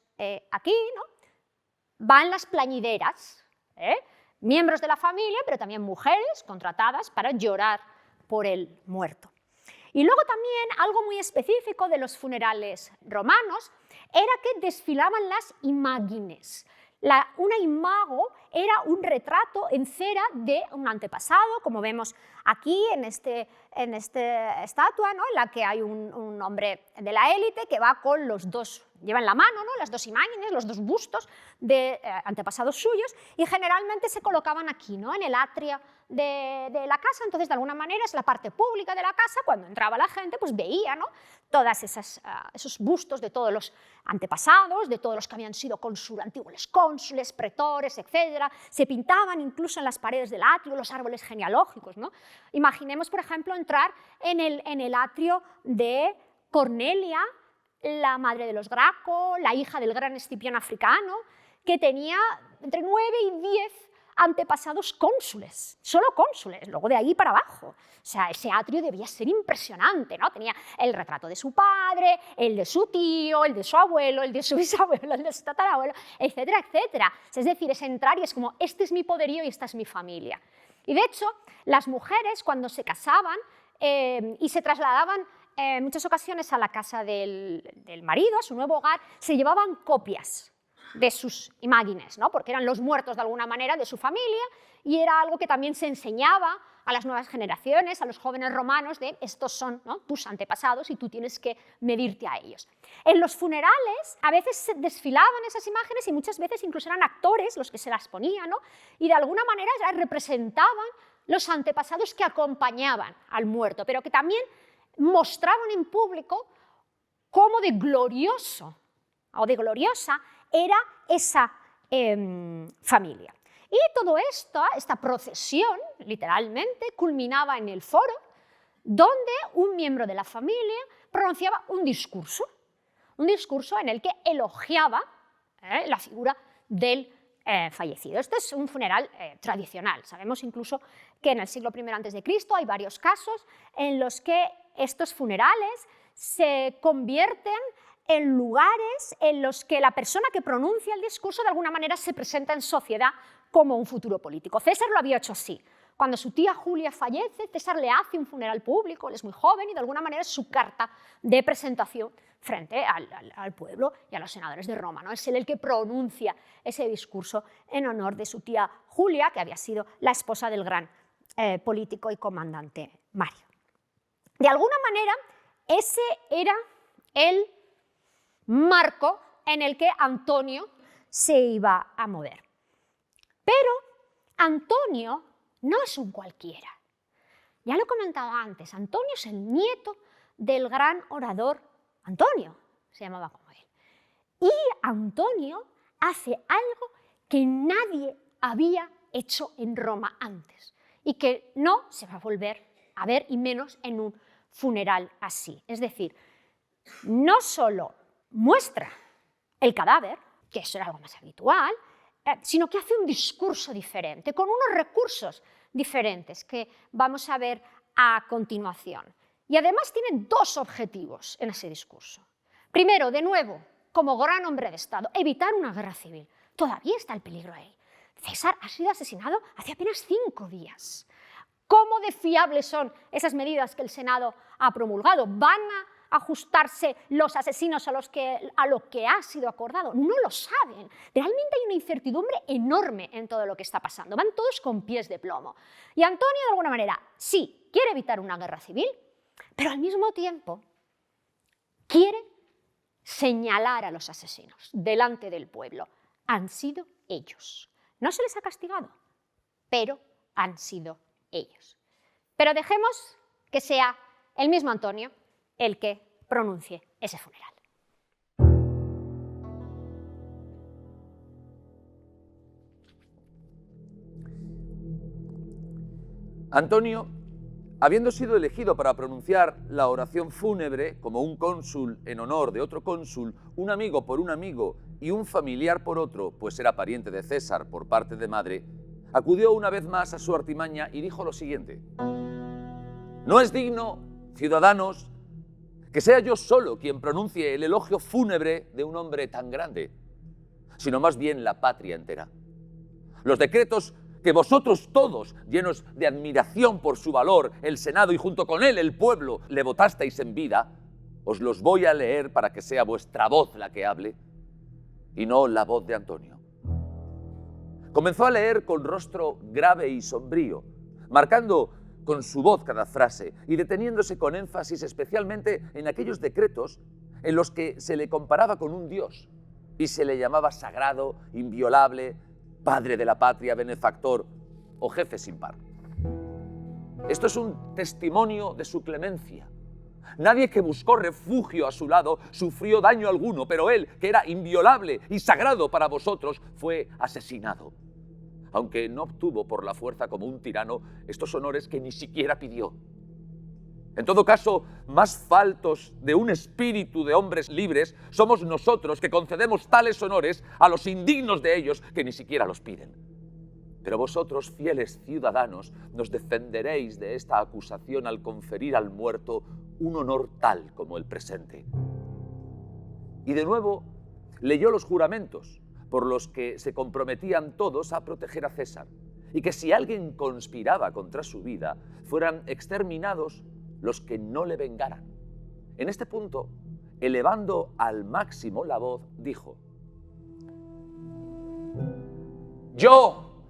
aquí, ¿no?, van las plañideras, miembros de la familia, pero también mujeres contratadas para llorar por el muerto. Y luego también algo muy específico de los funerales romanos era que desfilaban las imágenes. Una imago era un retrato en cera de un antepasado, como vemos aquí en esta estatua, ¿no?, en la que hay un hombre de la élite que va con los dos, lleva en la mano, ¿no?, las dos imágenes, los dos bustos de antepasados suyos, y generalmente se colocaban aquí, ¿no?, en el atrio de la casa. Entonces, de alguna manera, es la parte pública de la casa. Cuando entraba la gente, pues veía, ¿no?, todos esos bustos de todos los antepasados, de todos los que habían sido antiguos cónsules, pretores, etc. Se pintaban incluso en las paredes del atrio los árboles genealógicos, ¿no? Imaginemos, por ejemplo, entrar en el atrio de Cornelia, la madre de los Graco, la hija del gran Escipión africano, que tenía entre 9 y 10 antepasados cónsules, solo cónsules, luego de ahí para abajo. O sea, ese atrio debía ser impresionante, ¿no? Tenía el retrato de su padre, el de su tío, el de su abuelo, el de su bisabuelo, el de su tatarabuelo, etcétera, etcétera. Es decir, es entrar y es como, este es mi poderío y esta es mi familia. Y de hecho, las mujeres cuando se casaban y se trasladaban en muchas ocasiones a la casa del marido, a su nuevo hogar, se llevaban copias de sus imágenes, ¿no?, porque eran los muertos de alguna manera de su familia, y era algo que también se enseñaba a las nuevas generaciones, a los jóvenes romanos, de estos son, ¿no?, tus antepasados y tú tienes que medirte a ellos. En los funerales a veces se desfilaban esas imágenes y muchas veces incluso eran actores los que se las ponían, ¿no?, y de alguna manera ya representaban los antepasados que acompañaban al muerto, pero que también mostraban en público cómo de glorioso o de gloriosa era esa familia. Y todo esto, esta procesión, literalmente, culminaba en el foro, donde un miembro de la familia pronunciaba un discurso en el que elogiaba la figura del fallecido. Este es un funeral tradicional. Sabemos incluso que en el siglo I a.C. hay varios casos en los que estos funerales se convierten en lugares en los que la persona que pronuncia el discurso de alguna manera se presenta en sociedad como un futuro político. César lo había hecho así. Cuando su tía Julia fallece, César le hace un funeral público, él es muy joven y de alguna manera es su carta de presentación frente al pueblo y a los senadores de Roma, ¿no? Es él el que pronuncia ese discurso en honor de su tía Julia, que había sido la esposa del gran político y comandante Mario. De alguna manera, ese era el marco en el que Antonio se iba a mover. Pero Antonio no es un cualquiera. Ya lo he comentado antes, Antonio es el nieto del gran orador Antonio, se llamaba como él. Y Antonio hace algo que nadie había hecho en Roma antes y que no se va a volver a ver, y menos en un funeral así. Es decir, no solo muestra el cadáver, que eso era algo más habitual, sino que hace un discurso diferente, con unos recursos diferentes que vamos a ver a continuación. Y además tiene dos objetivos en ese discurso. Primero, de nuevo, como gran hombre de Estado, evitar una guerra civil. Todavía está el peligro ahí. César ha sido asesinado hace apenas 5 días. ¿Cómo de fiables son esas medidas que el Senado ha promulgado? ¿Van a ajustarse los asesinos a lo que ha sido acordado? No lo saben. Realmente hay una incertidumbre enorme en todo lo que está pasando. Van todos con pies de plomo. Y Antonio, de alguna manera, sí, quiere evitar una guerra civil, pero al mismo tiempo quiere señalar a los asesinos delante del pueblo. Han sido ellos. No se les ha castigado, pero han sido ellos. Pero dejemos que sea el mismo Antonio el que pronuncie ese funeral. Antonio, habiendo sido elegido para pronunciar la oración fúnebre como un cónsul en honor de otro cónsul, un amigo por un amigo y un familiar por otro, pues era pariente de César por parte de madre, acudió una vez más a su artimaña y dijo lo siguiente: no es digno, ciudadanos, que sea yo solo quien pronuncie el elogio fúnebre de un hombre tan grande, sino más bien la patria entera. Los decretos que vosotros todos, llenos de admiración por su valor, el Senado y junto con él el pueblo, le votasteis en vida, os los voy a leer para que sea vuestra voz la que hable y no la voz de Antonio. Comenzó a leer con rostro grave y sombrío, marcando con su voz cada frase y deteniéndose con énfasis especialmente en aquellos decretos en los que se le comparaba con un dios y se le llamaba sagrado, inviolable, padre de la patria, benefactor o jefe sin par. Esto es un testimonio de su clemencia. Nadie que buscó refugio a su lado sufrió daño alguno, pero él, que era inviolable y sagrado para vosotros, fue asesinado. Aunque no obtuvo por la fuerza como un tirano estos honores que ni siquiera pidió. En todo caso, más faltos de un espíritu de hombres libres somos nosotros que concedemos tales honores a los indignos de ellos que ni siquiera los piden. Pero vosotros, fieles ciudadanos, nos defenderéis de esta acusación al conferir al muerto un honor tal como el presente. Y de nuevo leyó los juramentos por los que se comprometían todos a proteger a César, y que si alguien conspiraba contra su vida, fueran exterminados los que no le vengaran. En este punto, elevando al máximo la voz, dijo: Yo,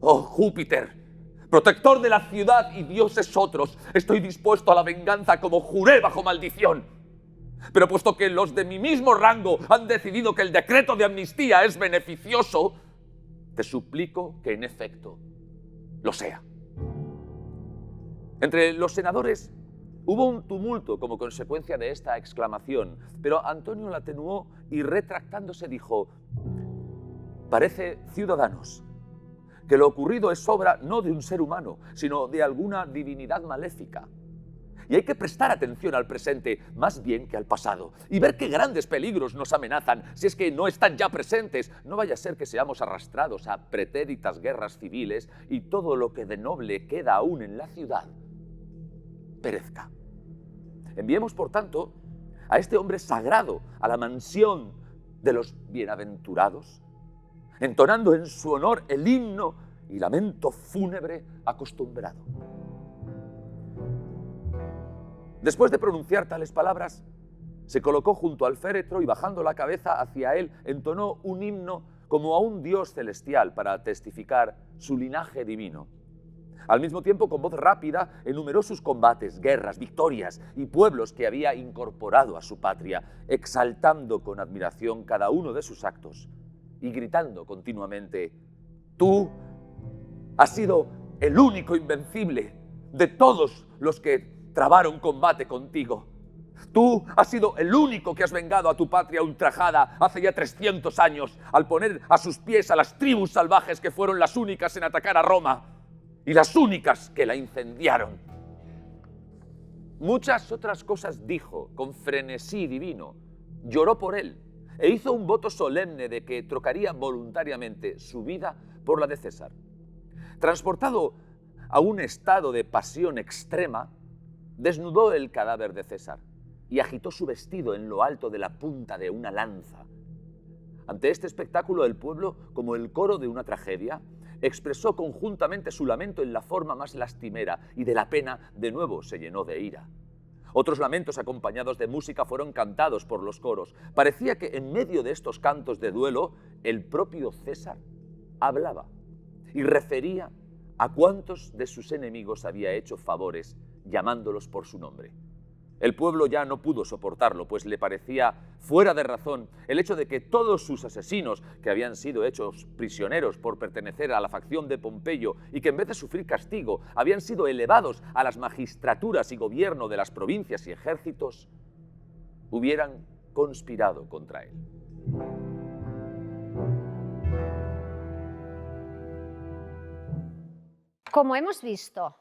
oh Júpiter, protector de la ciudad y dioses otros, estoy dispuesto a la venganza como juré bajo maldición. Pero puesto que los de mi mismo rango han decidido que el decreto de amnistía es beneficioso, te suplico que en efecto lo sea. Entre los senadores hubo un tumulto como consecuencia de esta exclamación, pero Antonio la atenuó y retractándose dijo: Parece, ciudadanos, que lo ocurrido es obra no de un ser humano, sino de alguna divinidad maléfica. Y hay que prestar atención al presente más bien que al pasado y ver qué grandes peligros nos amenazan, si es que no están ya presentes. No vaya a ser que seamos arrastrados a pretéritas guerras civiles y todo lo que de noble queda aún en la ciudad perezca. Enviemos, por tanto, a este hombre sagrado a la mansión de los bienaventurados, entonando en su honor el himno y lamento fúnebre acostumbrado. Después de pronunciar tales palabras, se colocó junto al féretro y bajando la cabeza hacia él, entonó un himno como a un dios celestial para testificar su linaje divino. Al mismo tiempo, con voz rápida, enumeró sus combates, guerras, victorias y pueblos que había incorporado a su patria, exaltando con admiración cada uno de sus actos y gritando continuamente: Tú has sido el único invencible de todos los que trabaron combate contigo. Tú has sido el único que has vengado a tu patria ultrajada hace ya 300 años al poner a sus pies a las tribus salvajes que fueron las únicas en atacar a Roma y las únicas que la incendiaron. Muchas otras cosas dijo con frenesí divino, lloró por él e hizo un voto solemne de que trocaría voluntariamente su vida por la de César. Transportado a un estado de pasión extrema, desnudó el cadáver de César y agitó su vestido en lo alto de la punta de una lanza. Ante este espectáculo, el pueblo, como el coro de una tragedia, expresó conjuntamente su lamento en la forma más lastimera y de la pena de nuevo se llenó de ira. Otros lamentos acompañados de música fueron cantados por los coros. Parecía que en medio de estos cantos de duelo, el propio César hablaba y refería a cuántos de sus enemigos había hecho favores llamándolos por su nombre. El pueblo ya no pudo soportarlo, pues le parecía fuera de razón el hecho de que todos sus asesinos, que habían sido hechos prisioneros por pertenecer a la facción de Pompeyo y que en vez de sufrir castigo habían sido elevados a las magistraturas y gobierno de las provincias y ejércitos, hubieran conspirado contra él. Como hemos visto,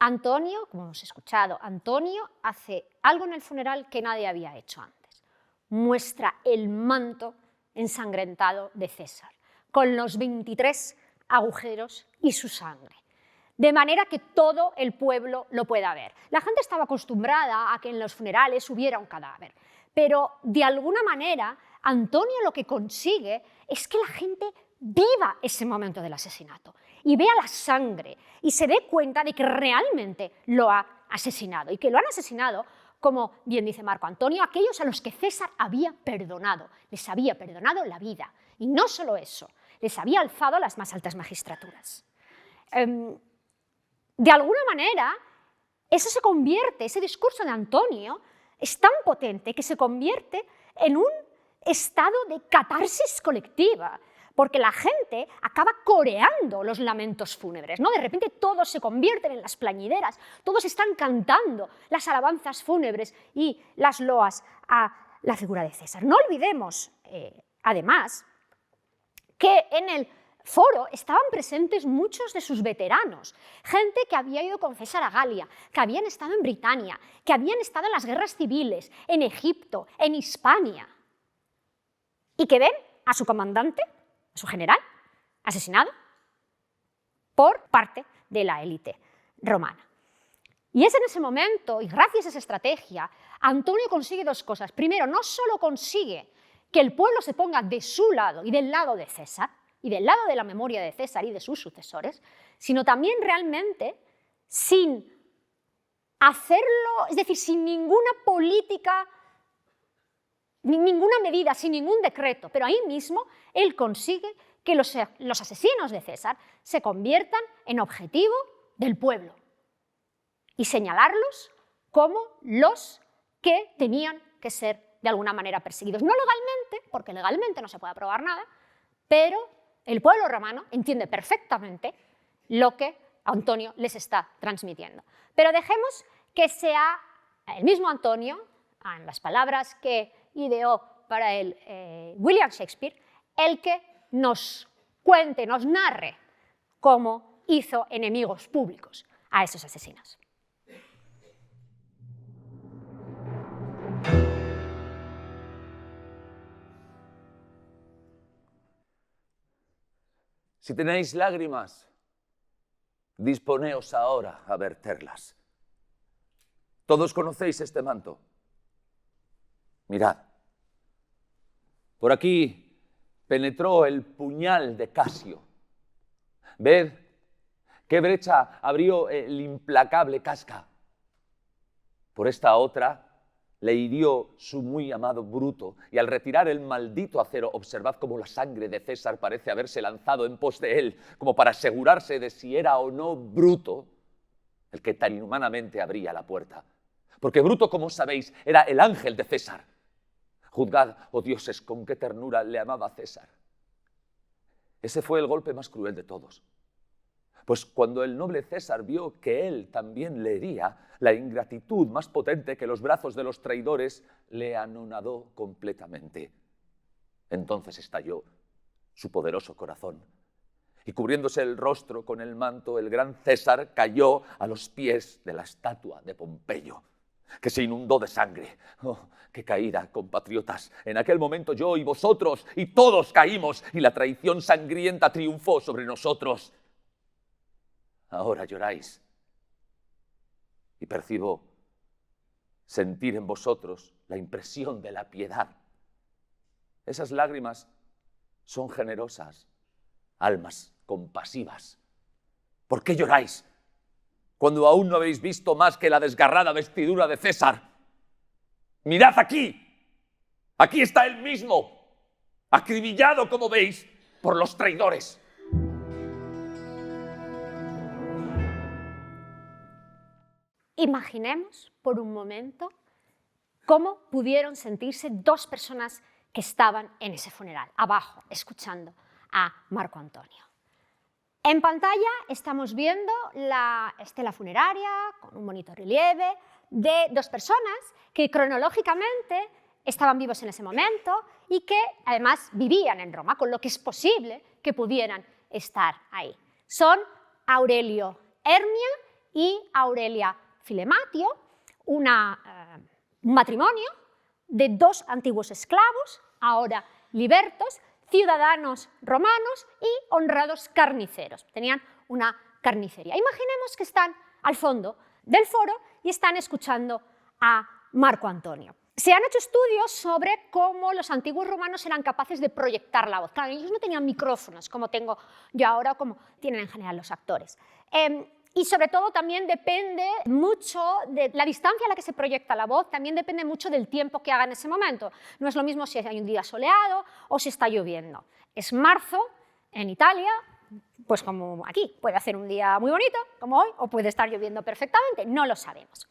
Antonio, como hemos escuchado, Antonio hace algo en el funeral que nadie había hecho antes. Muestra el manto ensangrentado de César, con los 23 agujeros y su sangre, de manera que todo el pueblo lo pueda ver. La gente estaba acostumbrada a que en los funerales hubiera un cadáver, pero de alguna manera Antonio lo que consigue es que la gente viva ese momento del asesinato. y vea la sangre y se dé cuenta de que realmente lo ha asesinado y que lo han asesinado, como bien dice Marco Antonio, aquellos a los que César había perdonado, les había perdonado la vida. Y no solo eso, les había alzado a las más altas magistraturas. De alguna manera, eso se convierte, ese discurso de Antonio es tan potente que se convierte en un estado de catarsis colectiva, porque la gente acaba coreando los lamentos fúnebres, ¿no? De repente todos se convierten en las plañideras, todos están cantando las alabanzas fúnebres y las loas a la figura de César. No olvidemos, además, que en el foro estaban presentes muchos de sus veteranos, gente que había ido con César a Galia, que habían estado en Britania, que habían estado en las guerras civiles, en Egipto, en Hispania, y que ven a su comandante, a su general, asesinado por parte de la élite romana. Y es en ese momento, y gracias a esa estrategia, Antonio consigue dos cosas. Primero, no solo consigue que el pueblo se ponga de su lado y del lado de César, y del lado de la memoria de César y de sus sucesores, sino también realmente sin hacerlo, es decir, sin ninguna política, ninguna medida, sin ningún decreto, pero ahí mismo él consigue que los asesinos de César se conviertan en objetivo del pueblo y señalarlos como los que tenían que ser de alguna manera perseguidos. No legalmente, porque legalmente no se puede aprobar nada, pero el pueblo romano entiende perfectamente lo que Antonio les está transmitiendo. Pero dejemos que sea el mismo Antonio, en las palabras que ideó para él William Shakespeare, el que nos cuente, nos narre cómo hizo enemigos públicos a esos asesinos. Si tenéis lágrimas, disponeos ahora a verterlas. Todos conocéis este manto. Mirad, por aquí penetró el puñal de Casio. Ved qué brecha abrió el implacable Casca. Por esta otra le hirió su muy amado Bruto, y al retirar el maldito acero, observad cómo la sangre de César parece haberse lanzado en pos de él, como para asegurarse de si era o no Bruto el que tan inhumanamente abría la puerta. Porque Bruto, como sabéis, era el ángel de César. Juzgad, oh dioses, con qué ternura le amaba César. Ese fue el golpe más cruel de todos. Pues cuando el noble César vio que él también le hería, la ingratitud más potente que los brazos de los traidores le anonadó completamente. Entonces estalló su poderoso corazón, y cubriéndose el rostro con el manto, el gran César cayó a los pies de la estatua de Pompeyo, que se inundó de sangre. ¡Oh, qué caída, compatriotas! En aquel momento yo y vosotros y todos caímos, y la traición sangrienta triunfó sobre nosotros. Ahora lloráis, y percibo sentir en vosotros la impresión de la piedad. Esas lágrimas son generosas, almas compasivas. ¿Por qué lloráis cuando aún no habéis visto más que la desgarrada vestidura de César? Mirad aquí, aquí está él mismo, acribillado, como veis, por los traidores. Imaginemos por un momento cómo pudieron sentirse dos personas que estaban en ese funeral, abajo, escuchando a Marco Antonio. En pantalla estamos viendo la estela funeraria con un bonito relieve de dos personas que cronológicamente estaban vivos en ese momento y que además vivían en Roma, con lo que es posible que pudieran estar ahí. Son Aurelio Hermia y Aurelia Filematio, un matrimonio de dos antiguos esclavos, ahora libertos, ciudadanos romanos y honrados carniceros. Tenían una carnicería. Imaginemos que están al fondo del foro y están escuchando a Marco Antonio. Se han hecho estudios sobre cómo los antiguos romanos eran capaces de proyectar la voz. Claro, ellos no tenían micrófonos como tengo yo ahora o como tienen en general los actores. Y sobre todo también depende mucho de la distancia a la que se proyecta la voz, también depende mucho del tiempo que haga en ese momento. No es lo mismo si hay un día soleado o si está lloviendo. Es marzo en Italia, pues como aquí, puede hacer un día muy bonito, como hoy, o puede estar lloviendo perfectamente, no lo sabemos.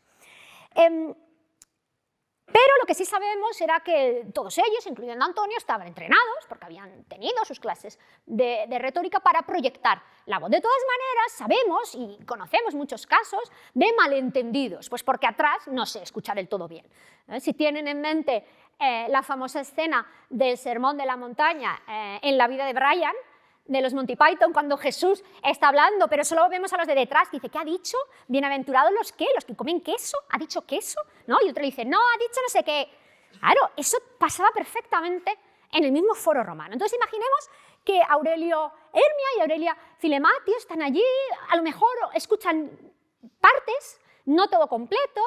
Pero lo que sí sabemos era que todos ellos, incluyendo Antonio, estaban entrenados, porque habían tenido sus clases de retórica para proyectar la voz. De todas maneras, sabemos y conocemos muchos casos de malentendidos, pues porque atrás no se escucha del todo bien. Si tienen en mente la famosa escena del Sermón de la Montaña en la vida de Brian, de los Monty Python, cuando Jesús está hablando, pero solo vemos a los de detrás, dice, ¿qué ha dicho? Bienaventurados los que comen queso, ¿ha dicho queso? ¿No? Y otro dice, no, ha dicho no sé qué. Claro, eso pasaba perfectamente en el mismo foro romano. Entonces imaginemos que Aurelio Hermia y Aurelia Filematio están allí, a lo mejor escuchan partes, no todo completo,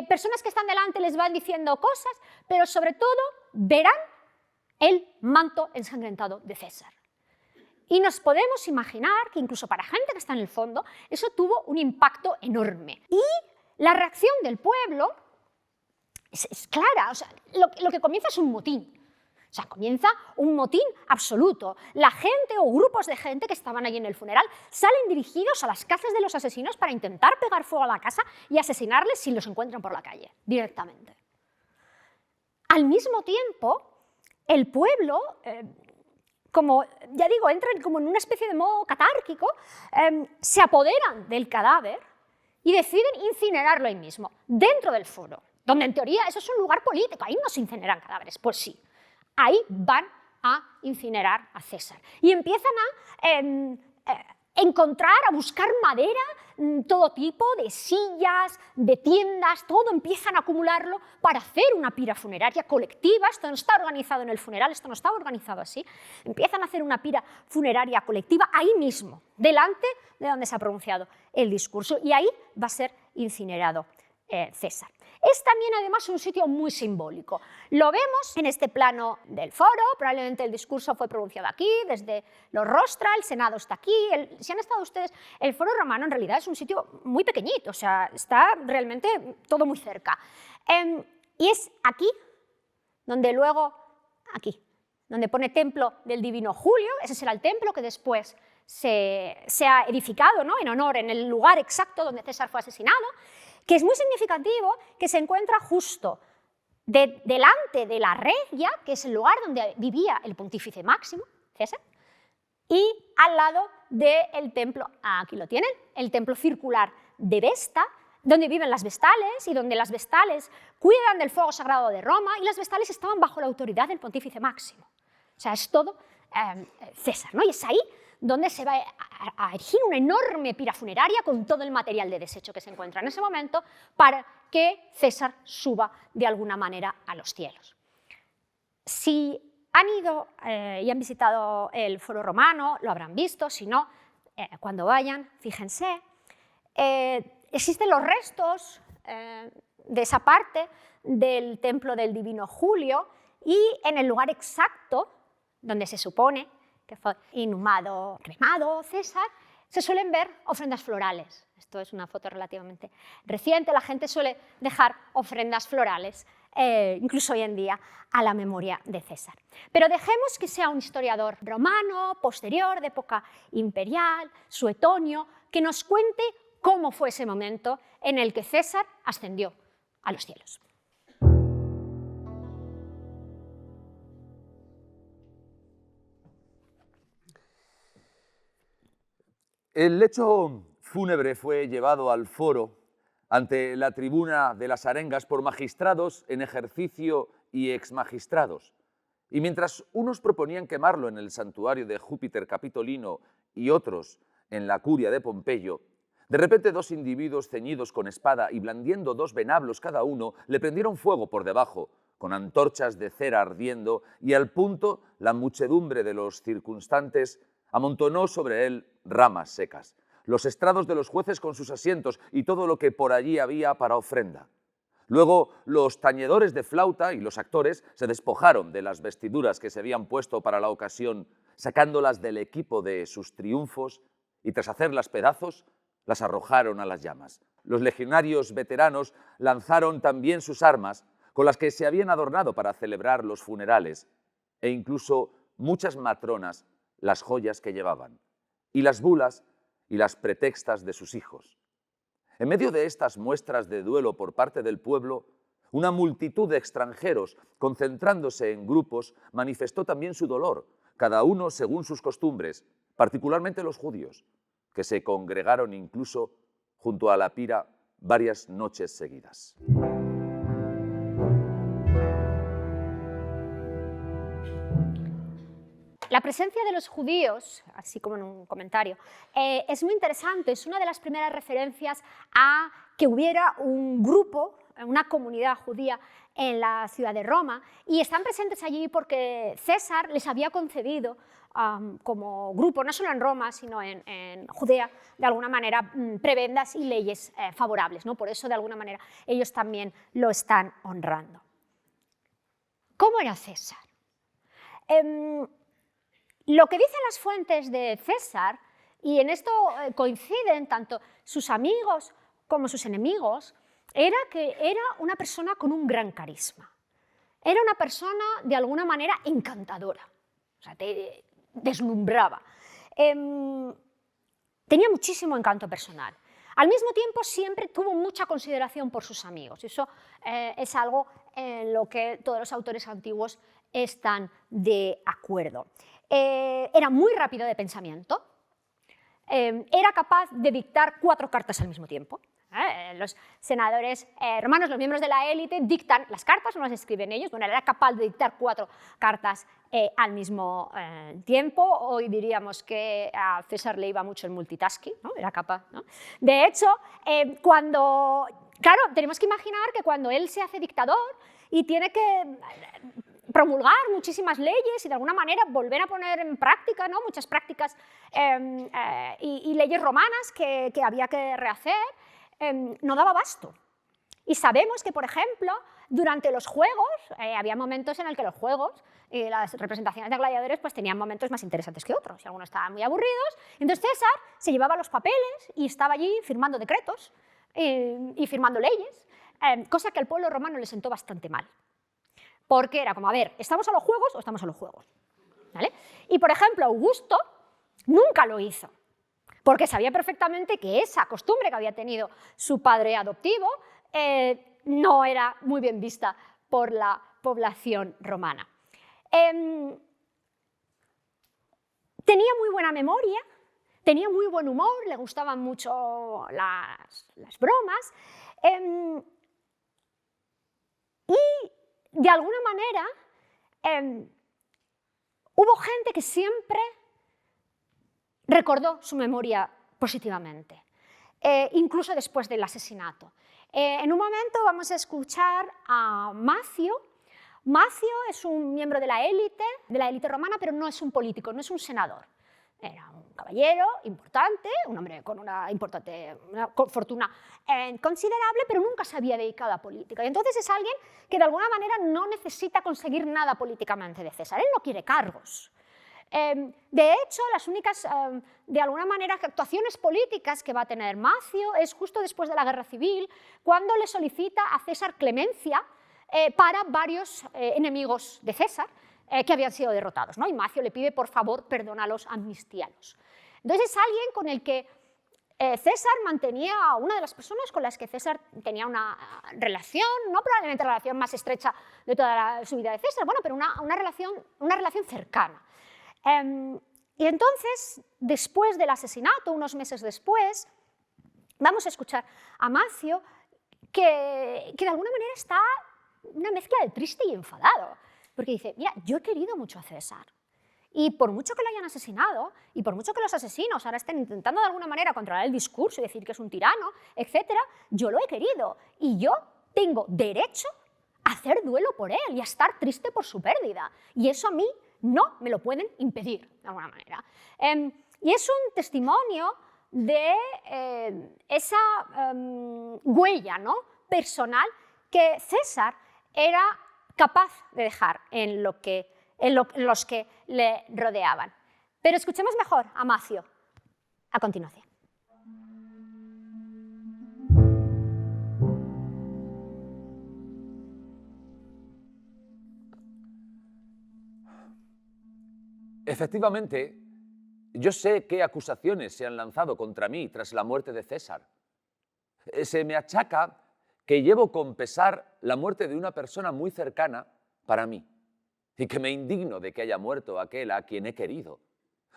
personas que están delante les van diciendo cosas, pero sobre todo verán el manto ensangrentado de César. Y nos podemos imaginar que incluso para gente que está en el fondo, eso tuvo un impacto enorme. Y la reacción del pueblo es clara, o sea, lo que comienza es un motín. O sea, comienza un motín absoluto. La gente o grupos de gente que estaban allí en el funeral salen dirigidos a las casas de los asesinos para intentar pegar fuego a la casa y asesinarles si los encuentran por la calle, directamente. Al mismo tiempo, el pueblo... como ya digo, entran como en una especie de modo catárquico, se apoderan del cadáver y deciden incinerarlo ahí mismo, dentro del foro, donde en teoría eso es un lugar político, ahí no se incineran cadáveres, pues sí, ahí van a incinerar a César. Y empiezan a encontrar, a buscar madera, todo tipo de sillas, de tiendas, todo empiezan a acumularlo para hacer una pira funeraria colectiva. Esto no está organizado en el funeral, esto no estaba organizado así. Empiezan a hacer una pira funeraria colectiva ahí mismo, delante de donde se ha pronunciado el discurso, y ahí va a ser incinerado César. Es también además un sitio muy simbólico. Lo vemos en este plano del foro, probablemente el discurso fue pronunciado aquí, desde los rostra, el Senado está aquí. Si han estado ustedes, el foro romano en realidad es un sitio muy pequeñito, o sea, está realmente todo muy cerca. Y es aquí, donde luego, aquí, donde pone Templo del Divino Julio, ese será el templo que después se ha edificado, ¿no?, en honor, en el lugar exacto donde César fue asesinado, que es muy significativo que se encuentra justo delante de la Regia, que es el lugar donde vivía el pontífice máximo, César, y al lado del templo, aquí lo tienen, el templo circular de Vesta, donde viven las vestales y donde las vestales cuidan del fuego sagrado de Roma, y las vestales estaban bajo la autoridad del pontífice máximo. O sea, es todo César, ¿no? Y es ahí donde se va a erigir una enorme pira funeraria con todo el material de desecho que se encuentra en ese momento para que César suba de alguna manera a los cielos. Si han ido y han visitado el foro romano, lo habrán visto, si no, cuando vayan, fíjense, existen los restos de esa parte del templo del Divino Julio, y en el lugar exacto donde se supone que fue inhumado, cremado César, se suelen ver ofrendas florales. Esto es una foto relativamente reciente, la gente suele dejar ofrendas florales, incluso hoy en día, a la memoria de César. Pero dejemos que sea un historiador romano, posterior, de época imperial, Suetonio, que nos cuente cómo fue ese momento en el que César ascendió a los cielos. El lecho fúnebre fue llevado al foro ante la tribuna de las arengas por magistrados en ejercicio y exmagistrados. Y mientras unos proponían quemarlo en el santuario de Júpiter Capitolino y otros en la curia de Pompeyo, de repente dos individuos ceñidos con espada y blandiendo dos venablos cada uno le prendieron fuego por debajo, con antorchas de cera ardiendo, y al punto la muchedumbre de los circunstantes amontonó sobre él ramas secas, los estrados de los jueces con sus asientos y todo lo que por allí había para ofrenda. Luego, los tañedores de flauta y los actores se despojaron de las vestiduras que se habían puesto para la ocasión, sacándolas del equipo de sus triunfos, y tras hacerlas pedazos, las arrojaron a las llamas. Los legionarios veteranos lanzaron también sus armas, con las que se habían adornado para celebrar los funerales, e incluso muchas matronas las joyas que llevaban, y las bulas y las pretextas de sus hijos. En medio de estas muestras de duelo por parte del pueblo, una multitud de extranjeros, concentrándose en grupos, manifestó también su dolor, cada uno según sus costumbres, particularmente los judíos, que se congregaron incluso junto a la pira varias noches seguidas. La presencia de los judíos, así como en un comentario, es muy interesante, es una de las primeras referencias a que hubiera un grupo, una comunidad judía en la ciudad de Roma, y están presentes allí porque César les había concedido como grupo, no solo en Roma, sino en Judea, de alguna manera, prebendas y leyes favorables, ¿no? Por eso, de alguna manera, ellos también lo están honrando. ¿Cómo era César? Lo que dicen las fuentes de César, y en esto coinciden tanto sus amigos como sus enemigos, era que era una persona con un gran carisma. Era una persona, de alguna manera, encantadora. O sea, te deslumbraba. Tenía muchísimo encanto personal. Al mismo tiempo, siempre tuvo mucha consideración por sus amigos. Eso es algo en lo que todos los autores antiguos están de acuerdo. Era muy rápido de pensamiento, era capaz de dictar 4 cartas al mismo tiempo. Los senadores romanos, los miembros de la élite, dictan las cartas, no las escriben ellos. Bueno, era capaz de dictar 4 cartas al mismo tiempo. Hoy diríamos que a César le iba mucho el multitasking, ¿no? Era capaz, ¿no? De hecho, claro, tenemos que imaginar que cuando él se hace dictador y tiene que promulgar muchísimas leyes y de alguna manera volver a poner en práctica, ¿no? Muchas prácticas y leyes romanas que había que rehacer, no daba abasto. Y sabemos que, por ejemplo, durante los juegos, había momentos en el que los juegos y las representaciones de gladiadores pues, tenían momentos más interesantes que otros, y algunos estaban muy aburridos. Entonces César se llevaba los papeles y estaba allí firmando decretos y firmando leyes, cosa que al pueblo romano le sentó bastante mal. Porque era como, a ver, ¿estamos a los juegos o estamos a los juegos? ¿Vale? Y, por ejemplo, Augusto nunca lo hizo, porque sabía perfectamente que esa costumbre que había tenido su padre adoptivo no era muy bien vista por la población romana. Tenía muy buena memoria, tenía muy buen humor, le gustaban mucho las bromas, y de alguna manera hubo gente que siempre recordó su memoria positivamente, incluso después del asesinato. En un momento vamos a escuchar a Macio. Macio es un miembro de la élite romana, pero no es un político, no es un senador. Era un caballero importante, un hombre con una fortuna considerable, pero nunca se había dedicado a política. Y entonces es alguien que de alguna manera no necesita conseguir nada políticamente de César. Él no quiere cargos. De hecho, las únicas, de alguna manera, actuaciones políticas que va a tener Macio es justo después de la Guerra Civil, cuando le solicita a César clemencia para varios enemigos de César, que habían sido derrotados, ¿no? Y Macio le pide, por favor, perdónalos, amnistíalos. Entonces es alguien con el que César mantenía, una de las personas con las que César tenía una relación, no probablemente la relación más estrecha de toda su vida de César, bueno, pero una relación cercana. Y entonces, después del asesinato, unos meses después, vamos a escuchar a Macio que de alguna manera está una mezcla de triste y enfadado. Porque dice, mira, yo he querido mucho a César, y por mucho que lo hayan asesinado, y por mucho que los asesinos ahora estén intentando de alguna manera controlar el discurso y decir que es un tirano, etc., yo lo he querido, y yo tengo derecho a hacer duelo por él y a estar triste por su pérdida, y eso a mí no me lo pueden impedir, de alguna manera. Y es un testimonio de esa huella, ¿no?, personal que César era capaz de dejar en los que le rodeaban. Pero escuchemos mejor a Macio a continuación. Efectivamente, yo sé qué acusaciones se han lanzado contra mí tras la muerte de César. Se me achaca que llevo con pesar la muerte de una persona muy cercana para mí y que me indigno de que haya muerto aquel a quien he querido,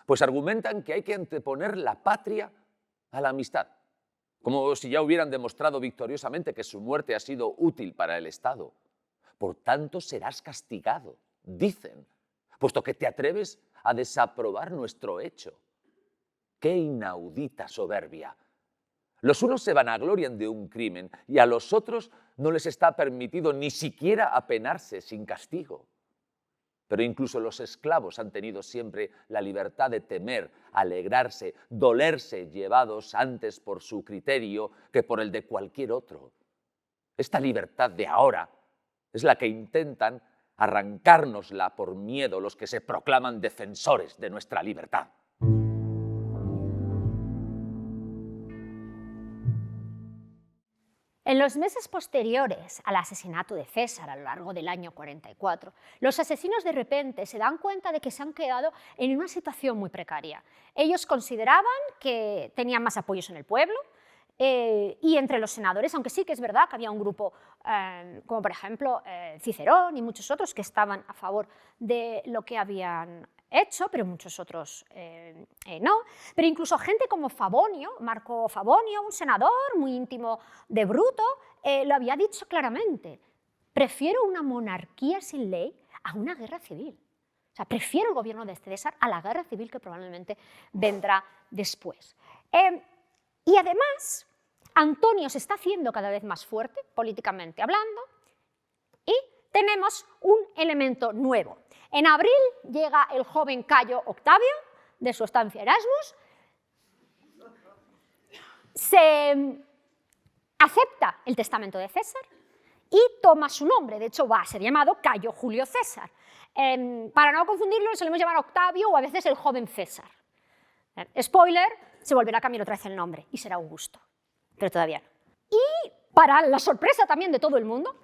pues argumentan que hay que anteponer la patria a la amistad, como si ya hubieran demostrado victoriosamente que su muerte ha sido útil para el Estado. Por tanto, serás castigado, dicen, puesto que te atreves a desaprobar nuestro hecho. ¡Qué inaudita soberbia! Los unos se vanaglorian de un crimen y a los otros no les está permitido ni siquiera apenarse sin castigo. Pero incluso los esclavos han tenido siempre la libertad de temer, alegrarse, dolerse, llevados antes por su criterio que por el de cualquier otro. Esta libertad de ahora es la que intentan arrancárnosla por miedo los que se proclaman defensores de nuestra libertad. En los meses posteriores al asesinato de César a lo largo del año 44, los asesinos de repente se dan cuenta de que se han quedado en una situación muy precaria. Ellos consideraban que tenían más apoyos en el pueblo y entre los senadores, aunque sí que es verdad que había un grupo, como por ejemplo Cicerón y muchos otros que estaban a favor de lo que habían hecho, pero muchos otros no. Pero incluso gente como Favonio, Marco Favonio, un senador muy íntimo de Bruto, lo había dicho claramente: prefiero una monarquía sin ley a una guerra civil. O sea, prefiero el gobierno de César a la guerra civil que probablemente vendrá después. Y además, Antonio se está haciendo cada vez más fuerte, políticamente hablando, y tenemos un elemento nuevo. En abril llega el joven Cayo Octavio, de su estancia Erasmus, se acepta el testamento de César y toma su nombre, de hecho va a ser llamado Cayo Julio César. Para no confundirlo, le solemos llamar Octavio o a veces el joven César. Spoiler, se volverá a cambiar otra vez el nombre y será Augusto, pero todavía no. Y para la sorpresa también de todo el mundo,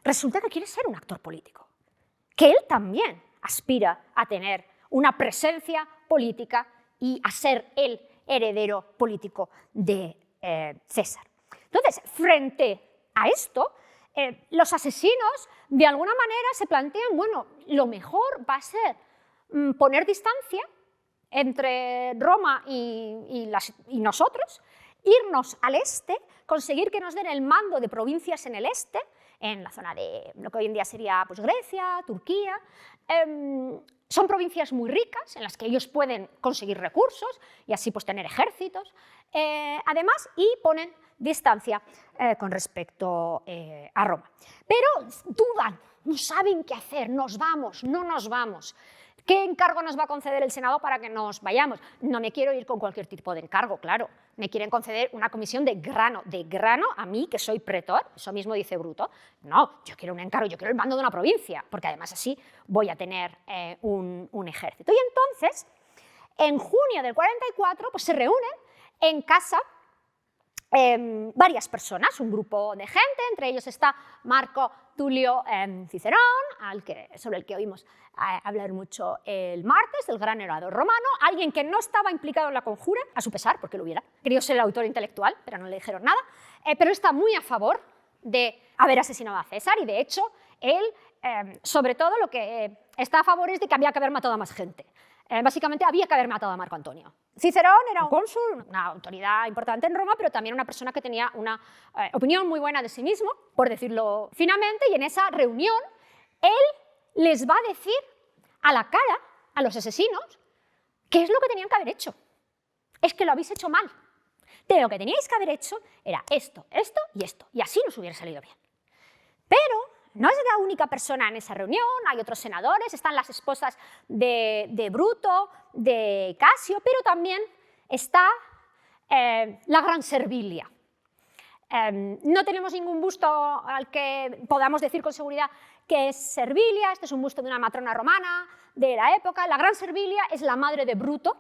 resulta que quiere ser un actor político, que él también aspira a tener una presencia política y a ser el heredero político de César. Entonces, frente a esto, los asesinos de alguna manera se plantean, bueno, lo mejor va a ser poner distancia entre Roma y nosotros, irnos al este, conseguir que nos den el mando de provincias en el este, en la zona de lo que hoy en día sería pues, Grecia, Turquía. Son provincias muy ricas en las que ellos pueden conseguir recursos y así pues, tener ejércitos, además, y ponen distancia con respecto a Roma. Pero dudan, no saben qué hacer, nos vamos, no nos vamos. ¿Qué encargo nos va a conceder el Senado para que nos vayamos? No me quiero ir con cualquier tipo de encargo, claro. Me quieren conceder una comisión de grano a mí, que soy pretor, eso mismo dice Bruto. No, yo quiero un encargo, yo quiero el mando de una provincia, porque además así voy a tener un ejército. Y entonces, en junio del 44, pues se reúnen en casa varias personas, un grupo de gente, entre ellos está Marco Tulio Cicerón, sobre el que oímos hablar mucho el martes, el gran orador romano, alguien que no estaba implicado en la conjura, a su pesar, porque lo hubiera querido ser el autor intelectual, pero no le dijeron nada, pero está muy a favor de haber asesinado a César y de hecho él, sobre todo, lo que está a favor es de que había que haber matado a más gente. Básicamente había que haber matado a Marco Antonio. Cicerón era un cónsul, una autoridad importante en Roma, pero también una persona que tenía una opinión muy buena de sí mismo, por decirlo finamente, y en esa reunión él les va a decir a la cara a los asesinos qué es lo que tenían que haber hecho. Es que lo habéis hecho mal. De lo que teníais que haber hecho era esto, esto y esto, y así nos hubiera salido bien. Pero no es la única persona en esa reunión, hay otros senadores, están las esposas de Bruto, de Casio, pero también está la gran Servilia. No tenemos ningún busto al que podamos decir con seguridad que es Servilia. Este es un busto de una matrona romana de la época. La gran Servilia es la madre de Bruto,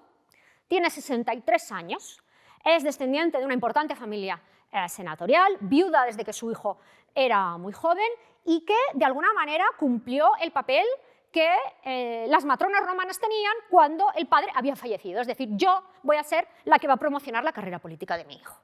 tiene 63 años, es descendiente de una importante familia senatorial, viuda desde que su hijo era muy joven y que de alguna manera cumplió el papel que las matronas romanas tenían cuando el padre había fallecido. Es decir, yo voy a ser la que va a promocionar la carrera política de mi hijo.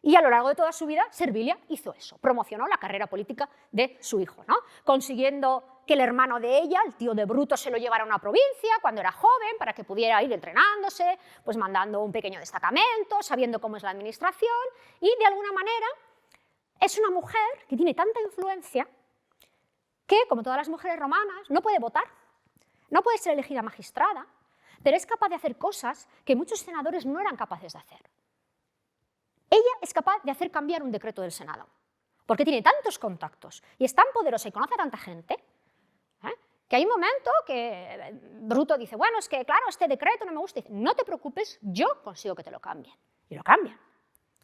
Y a lo largo de toda su vida, Servilia hizo eso, promocionó la carrera política de su hijo, ¿no? Consiguiendo que el hermano de ella, el tío de Bruto, se lo llevara a una provincia cuando era joven para que pudiera ir entrenándose, pues mandando un pequeño destacamento, sabiendo cómo es la administración, y de alguna manera es una mujer que tiene tanta influencia que, como todas las mujeres romanas, no puede votar, no puede ser elegida magistrada, pero es capaz de hacer cosas que muchos senadores no eran capaces de hacer. Ella es capaz de hacer cambiar un decreto del Senado, porque tiene tantos contactos y es tan poderosa y conoce a tanta gente, que hay un momento que Bruto dice, bueno, es que claro, este decreto no me gusta. Y dice, no te preocupes, yo consigo que te lo cambien. Y lo cambian.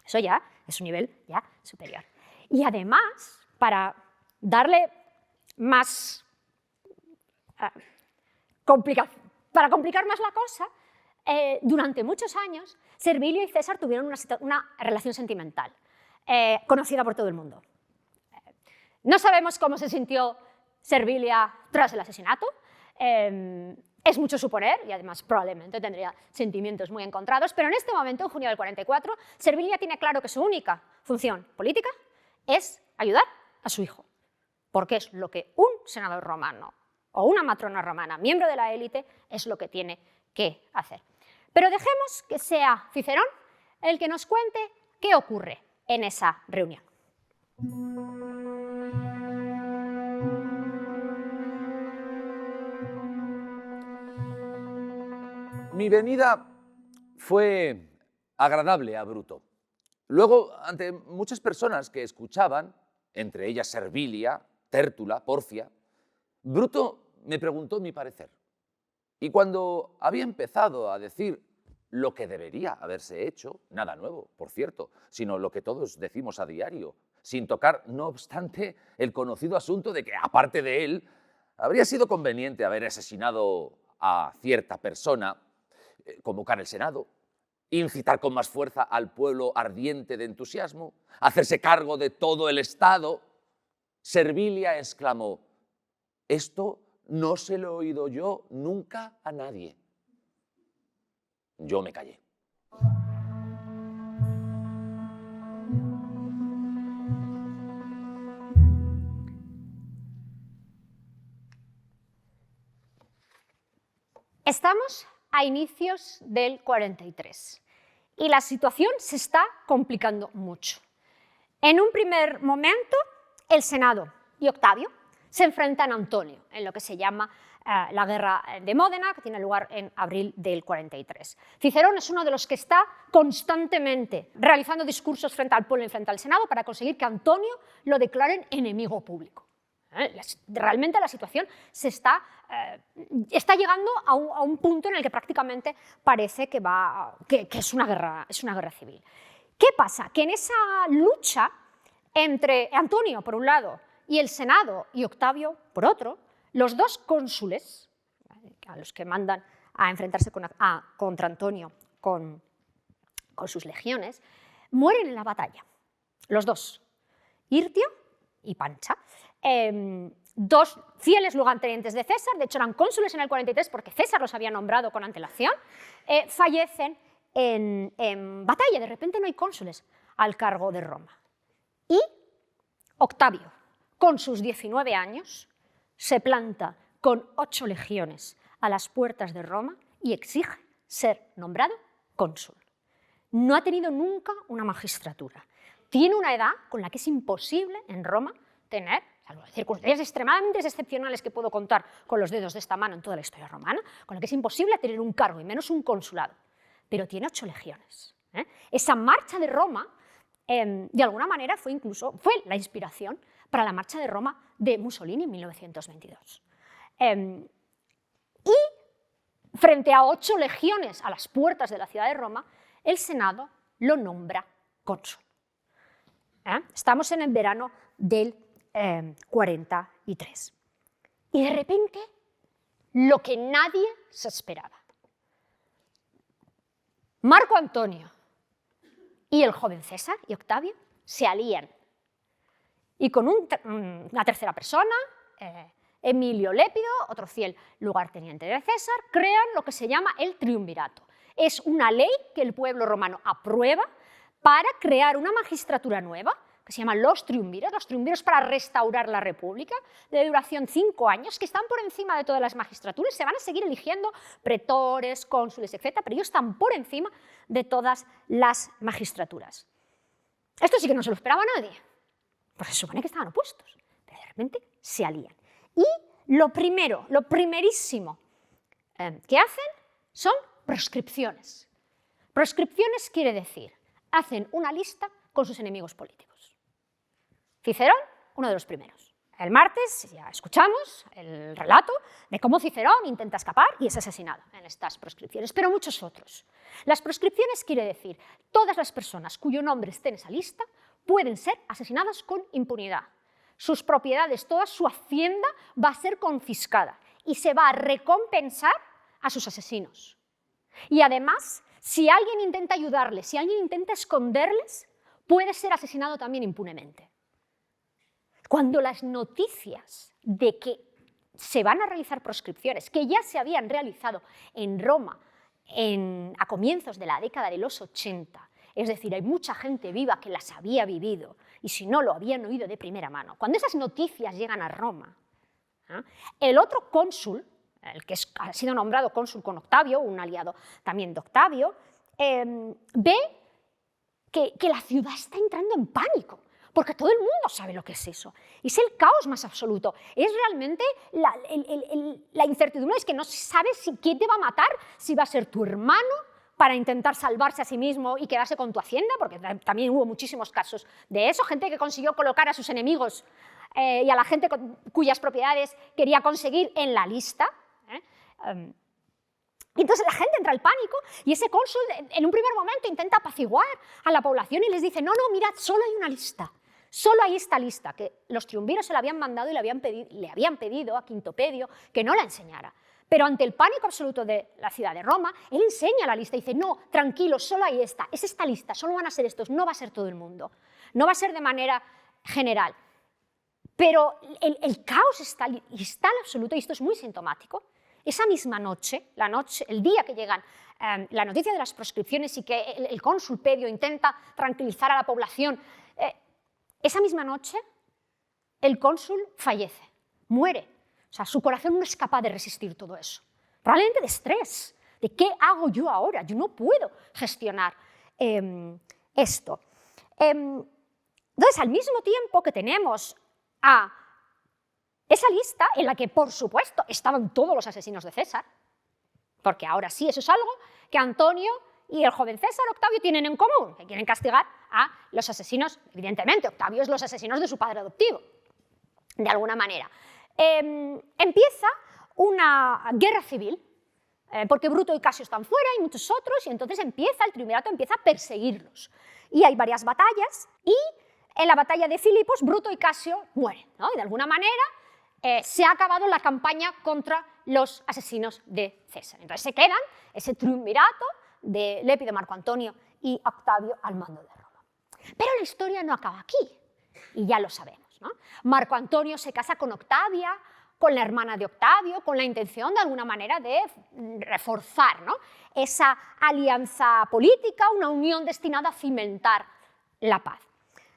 Eso ya es un nivel ya superior. Y además, para darle más para complicar más la cosa, durante muchos años, Servilio y César tuvieron una relación sentimental, conocida por todo el mundo. No sabemos cómo se sintió Servilia tras el asesinato, es mucho suponer, y además probablemente tendría sentimientos muy encontrados, pero en este momento, en junio del 44, Servilia tiene claro que su única función política es ayudar a su hijo, porque es lo que un senador romano o una matrona romana, miembro de la élite, es lo que tiene que hacer. Pero dejemos que sea Cicerón el que nos cuente qué ocurre en esa reunión. Mi venida fue agradable a Bruto. Luego, ante muchas personas que escuchaban, entre ellas Servilia, Tértula, Porcia, Bruto me preguntó mi parecer. Y cuando había empezado a decir lo que debería haberse hecho, nada nuevo, por cierto, sino lo que todos decimos a diario, sin tocar, no obstante, el conocido asunto de que, aparte de él, habría sido conveniente haber asesinado a cierta persona, convocar el Senado, incitar con más fuerza al pueblo ardiente de entusiasmo, hacerse cargo de todo el Estado, Servilia exclamó, esto no se lo he oído yo nunca a nadie. Yo me callé. Estamos a inicios del 43 y la situación se está complicando mucho. En un primer momento, el Senado y Octavio se enfrentan a Antonio en lo que se llama la guerra de Módena, que tiene lugar en abril del 43. Cicerón es uno de los que está constantemente realizando discursos frente al pueblo y frente al Senado para conseguir que Antonio lo declaren enemigo público. Realmente la situación se está llegando a un punto en el que prácticamente parece que es una guerra civil. ¿Qué pasa? Que en esa lucha entre Antonio, por un lado, y el Senado y Octavio, por otro, los dos cónsules, a los que mandan a enfrentarse contra Antonio con sus legiones, mueren en la batalla. Los dos, Hirtio y Pancha, dos fieles lugartenientes de César, de hecho eran cónsules en el 43 porque César los había nombrado con antelación, fallecen en batalla. De repente no hay cónsules al cargo de Roma. Y Octavio, con sus 19 años, se planta con 8 legiones a las puertas de Roma y exige ser nombrado cónsul. No ha tenido nunca una magistratura. Tiene una edad con la que es imposible en Roma tener, salvo circunstancias extremadamente excepcionales que puedo contar con los dedos de esta mano en toda la historia romana, con la que es imposible tener un cargo y menos un consulado. Pero tiene 8 legiones. Esa marcha de Roma, de alguna manera, fue la inspiración para la marcha de Roma de Mussolini en 1922. Y frente a 8 legiones a las puertas de la ciudad de Roma, el Senado lo nombra cónsul. Estamos en el verano del 43. Y de repente, lo que nadie se esperaba. Marco Antonio y el joven César y Octavio se alían. Y con una tercera persona, Emilio Lépido, otro fiel lugarteniente de César, crean lo que se llama el triunvirato. Es una ley que el pueblo romano aprueba para crear una magistratura nueva, que se llaman los triunviros para restaurar la república, de duración 5 años, que están por encima de todas las magistraturas, se van a seguir eligiendo pretores, cónsules, etc., pero ellos están por encima de todas las magistraturas. Esto sí que no se lo esperaba nadie, pues se supone que estaban opuestos, pero de repente se alían. Y lo primerísimo que hacen son proscripciones. Proscripciones quiere decir, hacen una lista con sus enemigos políticos. Cicerón, uno de los primeros. El martes ya escuchamos el relato de cómo Cicerón intenta escapar y es asesinado en estas proscripciones, pero muchos otros. Las proscripciones quiere decir, todas las personas cuyo nombre esté en esa lista pueden ser asesinadas con impunidad. Sus propiedades, toda su hacienda va a ser confiscada y se va a recompensar a sus asesinos. Y además, si alguien intenta ayudarles, si alguien intenta esconderles, puede ser asesinado también impunemente. Cuando las noticias de que se van a realizar proscripciones, que ya se habían realizado en Roma a comienzos de la década de los 80, es decir, hay mucha gente viva que las había vivido y si no lo habían oído de primera mano, cuando esas noticias llegan a Roma, el otro cónsul, el que ha sido nombrado cónsul con Octavio, un aliado también de Octavio, ve que la ciudad está entrando en pánico, porque todo el mundo sabe lo que es eso. Es el caos más absoluto. Es realmente la incertidumbre, es que no sabes quién te va a matar, si va a ser tu hermano para intentar salvarse a sí mismo y quedarse con tu hacienda, porque también hubo muchísimos casos de eso, gente que consiguió colocar a sus enemigos y a la gente cuyas propiedades quería conseguir en la lista. Entonces la gente entra en pánico y ese cónsul en un primer momento intenta apaciguar a la población y les dice, no, mirad, solo hay una lista, solo hay esta lista, que los triunviros se la habían mandado y le habían pedido a Quintopedio que no la enseñara. Pero ante el pánico absoluto de la ciudad de Roma, él enseña la lista y dice, no, tranquilos, solo hay esta, es esta lista, solo van a ser estos, no va a ser todo el mundo, no va a ser de manera general. Pero el caos está en absoluto, y esto es muy sintomático. Esa misma noche, el día que llegan la noticia de las proscripciones y que el cónsul Pedio intenta tranquilizar a la población, esa misma noche el cónsul fallece, muere. O sea, su corazón no es capaz de resistir todo eso. Probablemente de estrés, de qué hago yo ahora, yo no puedo gestionar esto. Entonces, al mismo tiempo que tenemos a esa lista en la que, por supuesto, estaban todos los asesinos de César, porque ahora sí, eso es algo que Antonio y el joven César, Octavio, tienen en común, que quieren castigar a los asesinos, evidentemente, Octavio es los asesinos de su padre adoptivo, de alguna manera. Empieza una guerra civil, porque Bruto y Casio están fuera y muchos otros, y entonces el triunvirato empieza a perseguirlos. Y hay varias batallas, y en la batalla de Filipos, Bruto y Casio mueren, ¿no? Y de alguna manera se ha acabado la campaña contra los asesinos de César. Entonces se quedan ese triunvirato de Lépido, Marco Antonio y Octavio al mando de Roma. Pero la historia no acaba aquí, y ya lo sabemos, ¿no? Marco Antonio se casa con Octavia, con la hermana de Octavio, con la intención de alguna manera de reforzar, ¿no?, esa alianza política, una unión destinada a cimentar la paz.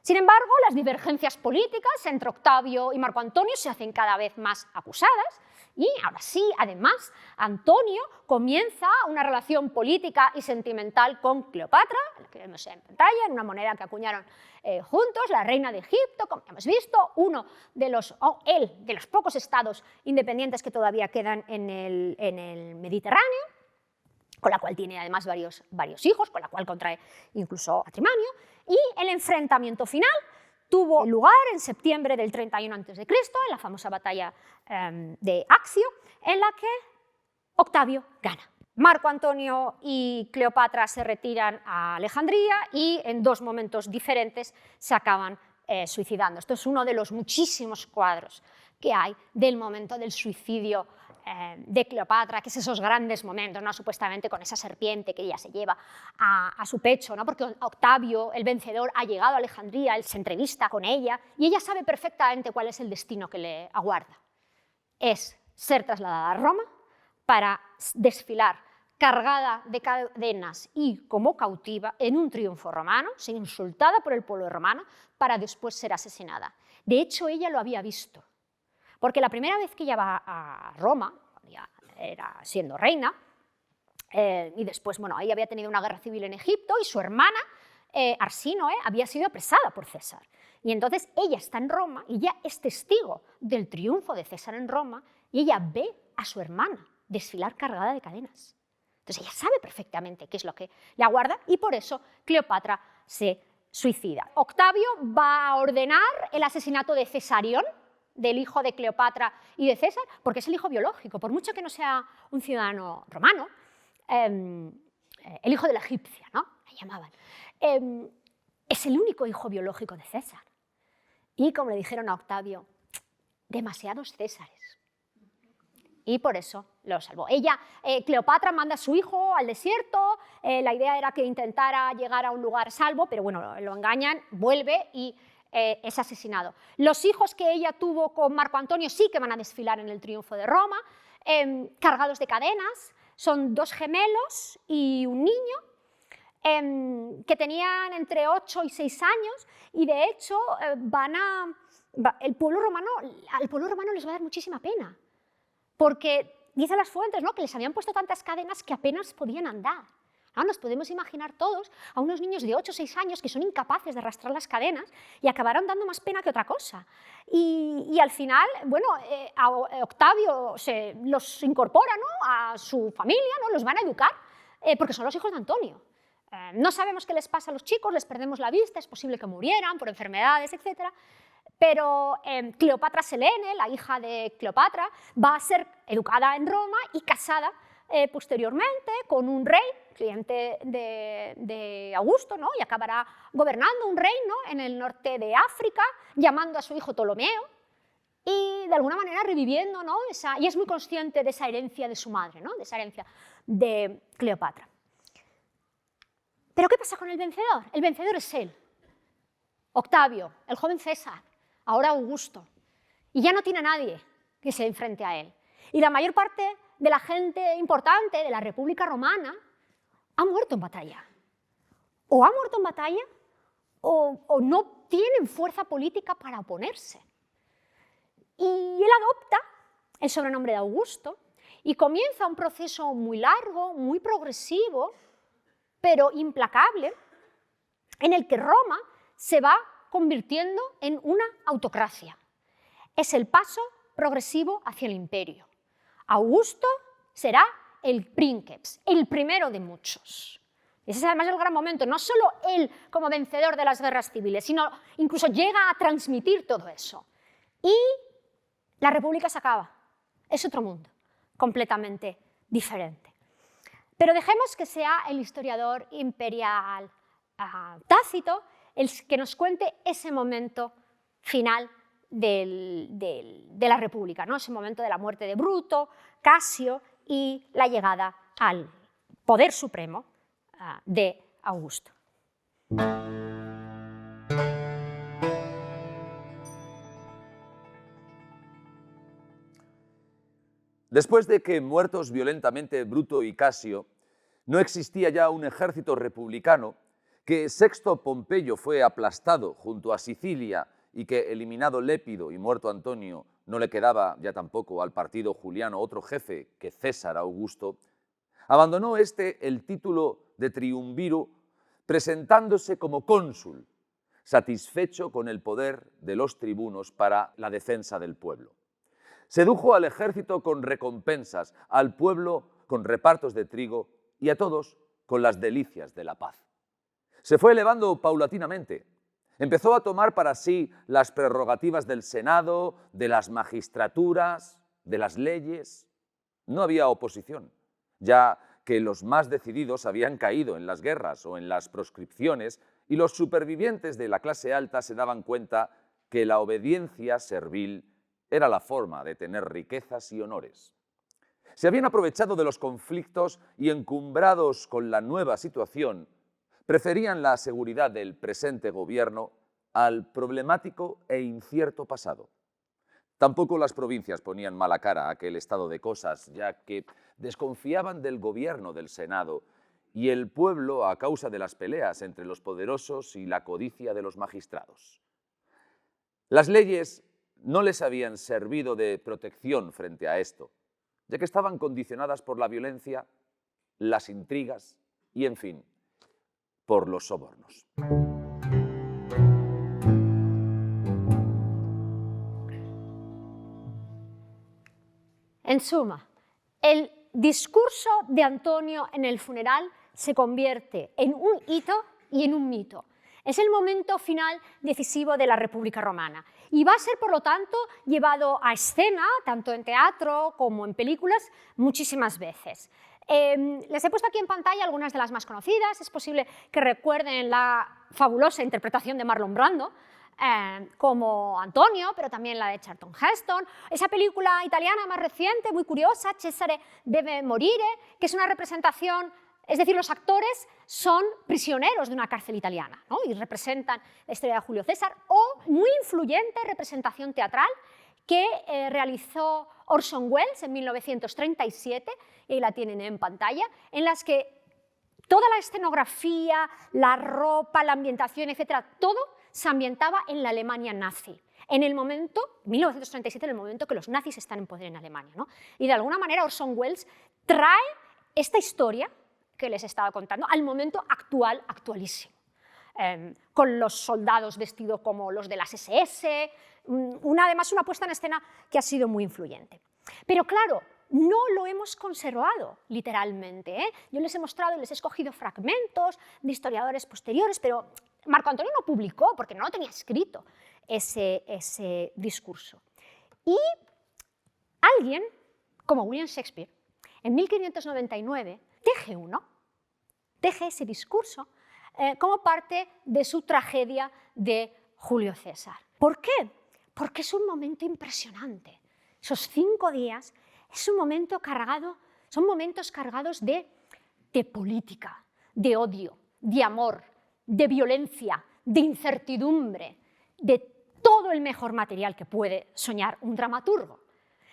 Sin embargo, las divergencias políticas entre Octavio y Marco Antonio se hacen cada vez más acusadas y ahora sí, además, Antonio comienza una relación política y sentimental con Cleopatra, la que vemos en pantalla, en una moneda que acuñaron juntos, la reina de Egipto, como hemos visto, de los pocos estados independientes que todavía quedan en el Mediterráneo, con la cual tiene además varios hijos, con la cual contrae incluso matrimonio, y el enfrentamiento final tuvo lugar en septiembre del 31 a.C., en la famosa batalla de Accio, en la que Octavio gana. Marco Antonio y Cleopatra se retiran a Alejandría y en dos momentos diferentes se acaban suicidando. Esto es uno de los muchísimos cuadros que hay del momento del suicidio de Cleopatra, que es esos grandes momentos, ¿no? Supuestamente con esa serpiente que ella se lleva a su pecho, ¿no? Porque Octavio, el vencedor, ha llegado a Alejandría, él se entrevista con ella y ella sabe perfectamente cuál es el destino que le aguarda. Es ser trasladada a Roma para desfilar cargada de cadenas y como cautiva en un triunfo romano, ser insultada por el pueblo romano, para después ser asesinada. De hecho, ella lo había visto, porque la primera vez que ella va a Roma, ya era siendo reina, y después, bueno, ella había tenido una guerra civil en Egipto y su hermana, Arsinoe, había sido apresada por César. Y entonces ella está en Roma y ella es testigo del triunfo de César en Roma y ella ve a su hermana desfilar cargada de cadenas. Entonces ella sabe perfectamente qué es lo que le aguarda y por eso Cleopatra se suicida. Octavio va a ordenar el asesinato de Cesarión, del hijo de Cleopatra y de César, porque es el hijo biológico, por mucho que no sea un ciudadano romano, el hijo de la egipcia, ¿no? La llamaban. Es el único hijo biológico de César. Y como le dijeron a Octavio, demasiados Césares. Y por eso lo salvó. Cleopatra manda a su hijo al desierto, la idea era que intentara llegar a un lugar salvo, pero bueno, lo engañan, vuelve y es asesinado. Los hijos que ella tuvo con Marco Antonio sí que van a desfilar en el triunfo de Roma, cargados de cadenas, son 2 gemelos y un niño, que tenían entre 8 y 6 años y de hecho al pueblo romano les va a dar muchísima pena, porque dicen las fuentes, ¿no?, que les habían puesto tantas cadenas que apenas podían andar. ¿No? Nos podemos imaginar todos a unos niños de 8 o 6 años que son incapaces de arrastrar las cadenas y acabaron dando más pena que otra cosa. Y al final, bueno, a Octavio los incorpora, ¿no?, a su familia, ¿no?, los van a educar, porque son los hijos de Antonio. No sabemos qué les pasa a los chicos, les perdemos la vista, es posible que murieran por enfermedades, etc. Pero Cleopatra Selene, la hija de Cleopatra, va a ser educada en Roma y casada posteriormente con un rey, cliente de Augusto, ¿no?, y acabará gobernando un reino en el norte de África, llamando a su hijo Ptolomeo, y de alguna manera reviviendo, ¿no?, y es muy consciente de esa herencia de su madre, ¿no?, de esa herencia de Cleopatra. ¿Pero qué pasa con el vencedor? El vencedor es él, Octavio, el joven César, ahora Augusto, y ya no tiene a nadie que se enfrente a él. Y la mayor parte de la gente importante de la República Romana ha muerto en batalla. O ha muerto en batalla o no tienen fuerza política para oponerse. Y él adopta el sobrenombre de Augusto y comienza un proceso muy largo, muy progresivo, pero implacable, en el que Roma se va convirtiendo en una autocracia. Es el paso progresivo hacia el imperio. Augusto será el princeps, el primero de muchos. Ese es además el gran momento, no solo él como vencedor de las guerras civiles, sino incluso llega a transmitir todo eso. Y la república se acaba, es otro mundo, completamente diferente. Pero dejemos que sea el historiador imperial Tácito el que nos cuente ese momento final de la República, ¿no?, ese momento de la muerte de Bruto, Casio y la llegada al poder supremo de Augusto. Después de que, muertos violentamente Bruto y Casio, no existía ya un ejército republicano, que Sexto Pompeyo fue aplastado junto a Sicilia y que, eliminado Lépido y muerto Antonio, no le quedaba ya tampoco al partido Juliano otro jefe que César Augusto, abandonó el título de triunviro presentándose como cónsul, satisfecho con el poder de los tribunos para la defensa del pueblo. Sedujo al ejército con recompensas, al pueblo con repartos de trigo y a todos con las delicias de la paz. Se fue elevando paulatinamente. Empezó a tomar para sí las prerrogativas del Senado, de las magistraturas, de las leyes. No había oposición, ya que los más decididos habían caído en las guerras o en las proscripciones y los supervivientes de la clase alta se daban cuenta que la obediencia servil era la forma de tener riquezas y honores. Se habían aprovechado de los conflictos y, encumbrados con la nueva situación, preferían la seguridad del presente gobierno al problemático e incierto pasado. Tampoco las provincias ponían mala cara a aquel estado de cosas, ya que desconfiaban del gobierno del Senado y el pueblo a causa de las peleas entre los poderosos y la codicia de los magistrados. Las leyes no les habían servido de protección frente a esto, ya que estaban condicionadas por la violencia, las intrigas y, en fin, por los sobornos. En suma, el discurso de Antonio en el funeral se convierte en un hito y en un mito. Es el momento final decisivo de la República Romana y va a ser, por lo tanto, llevado a escena, tanto en teatro como en películas, muchísimas veces. Les he puesto aquí en pantalla algunas de las más conocidas. Es posible que recuerden la fabulosa interpretación de Marlon Brando como Antonio, pero también la de Charlton Heston. Esa película italiana más reciente, muy curiosa, Cesare deve morire, que es una representación, es decir, los actores son prisioneros de una cárcel italiana, ¿no? Y representan la historia de Julio César, o muy influyente representación teatral que realizó Orson Welles en 1937, y la tienen en pantalla, en las que toda la escenografía, la ropa, la ambientación, etcétera, todo se ambientaba en la Alemania nazi. En el momento, 1937, en el momento que los nazis están en poder en Alemania, ¿no? Y de alguna manera Orson Welles trae esta historia que les estaba contando al momento actual, actualísimo. Con los soldados vestidos como los de las SS, además una puesta en escena que ha sido muy influyente. Pero claro, no lo hemos conservado literalmente, ¿eh? Yo les he mostrado y les he escogido fragmentos de historiadores posteriores, pero Marco Antonio no publicó porque no lo tenía escrito ese discurso. Y alguien, como William Shakespeare, en 1599 teje ese discurso como parte de su tragedia de Julio César. ¿Por qué? Porque es un momento impresionante. Esos 5 días es un momento cargado, son momentos cargados de política, de odio, de amor, de violencia, de incertidumbre, de todo el mejor material que puede soñar un dramaturgo.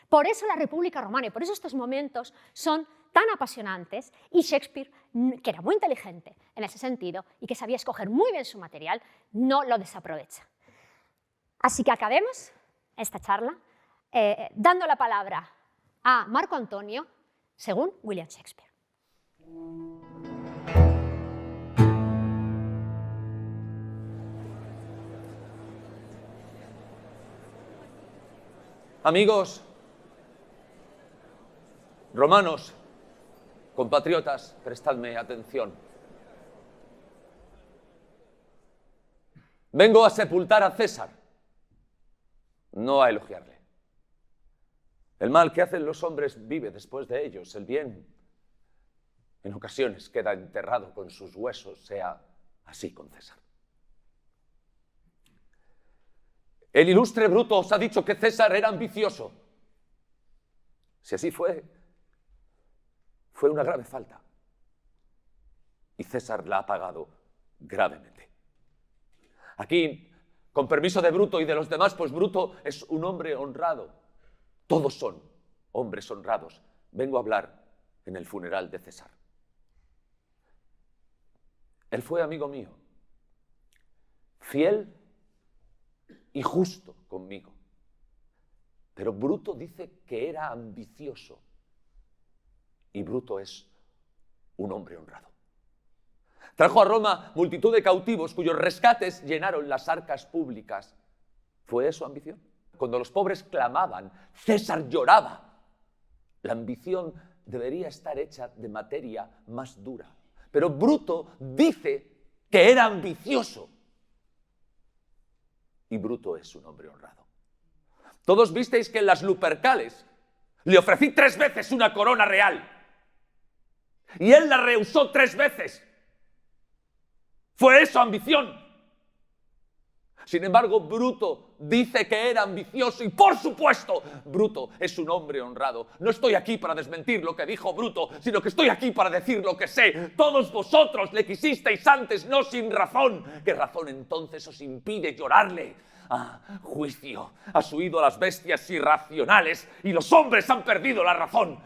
Por eso la República Romana y por eso estos momentos son tan apasionantes, y Shakespeare, que era muy inteligente en ese sentido y que sabía escoger muy bien su material, no lo desaprovecha. Así que acabemos esta charla dando la palabra a Marco Antonio según William Shakespeare. Amigos, romanos, compatriotas, prestadme atención. Vengo a sepultar a César, no a elogiarle. El mal que hacen los hombres vive después de ellos, el bien en ocasiones queda enterrado con sus huesos, sea así con César. El ilustre Bruto os ha dicho que César era ambicioso. Si así fue una grave falta. Y César la ha pagado gravemente. Aquí, con permiso de Bruto y de los demás, pues Bruto es un hombre honrado. Todos son hombres honrados. Vengo a hablar en el funeral de César. Él fue amigo mío, fiel y justo conmigo. Pero Bruto dice que era ambicioso. Y Bruto es un hombre honrado. Trajo a Roma multitud de cautivos cuyos rescates llenaron las arcas públicas. ¿Fue eso ambición? Cuando los pobres clamaban, César lloraba. La ambición debería estar hecha de materia más dura. Pero Bruto dice que era ambicioso. Y Bruto es un hombre honrado. Todos visteis que en las Lupercales le ofrecí 3 veces una corona real. Y él la rehusó 3 veces. ¿Fue eso ambición? Sin embargo, Bruto dice que era ambicioso y, por supuesto, Bruto es un hombre honrado. No estoy aquí para desmentir lo que dijo Bruto, sino que estoy aquí para decir lo que sé. Todos vosotros le quisisteis antes, no sin razón. ¿Qué razón entonces os impide llorarle? Ah, juicio. Has huido a las bestias irracionales y los hombres han perdido la razón.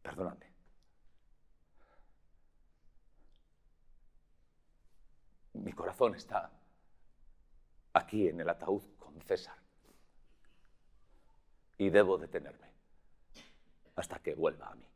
Perdonadme. Mi corazón está aquí en el ataúd con César. Y debo detenerme hasta que vuelva a mí.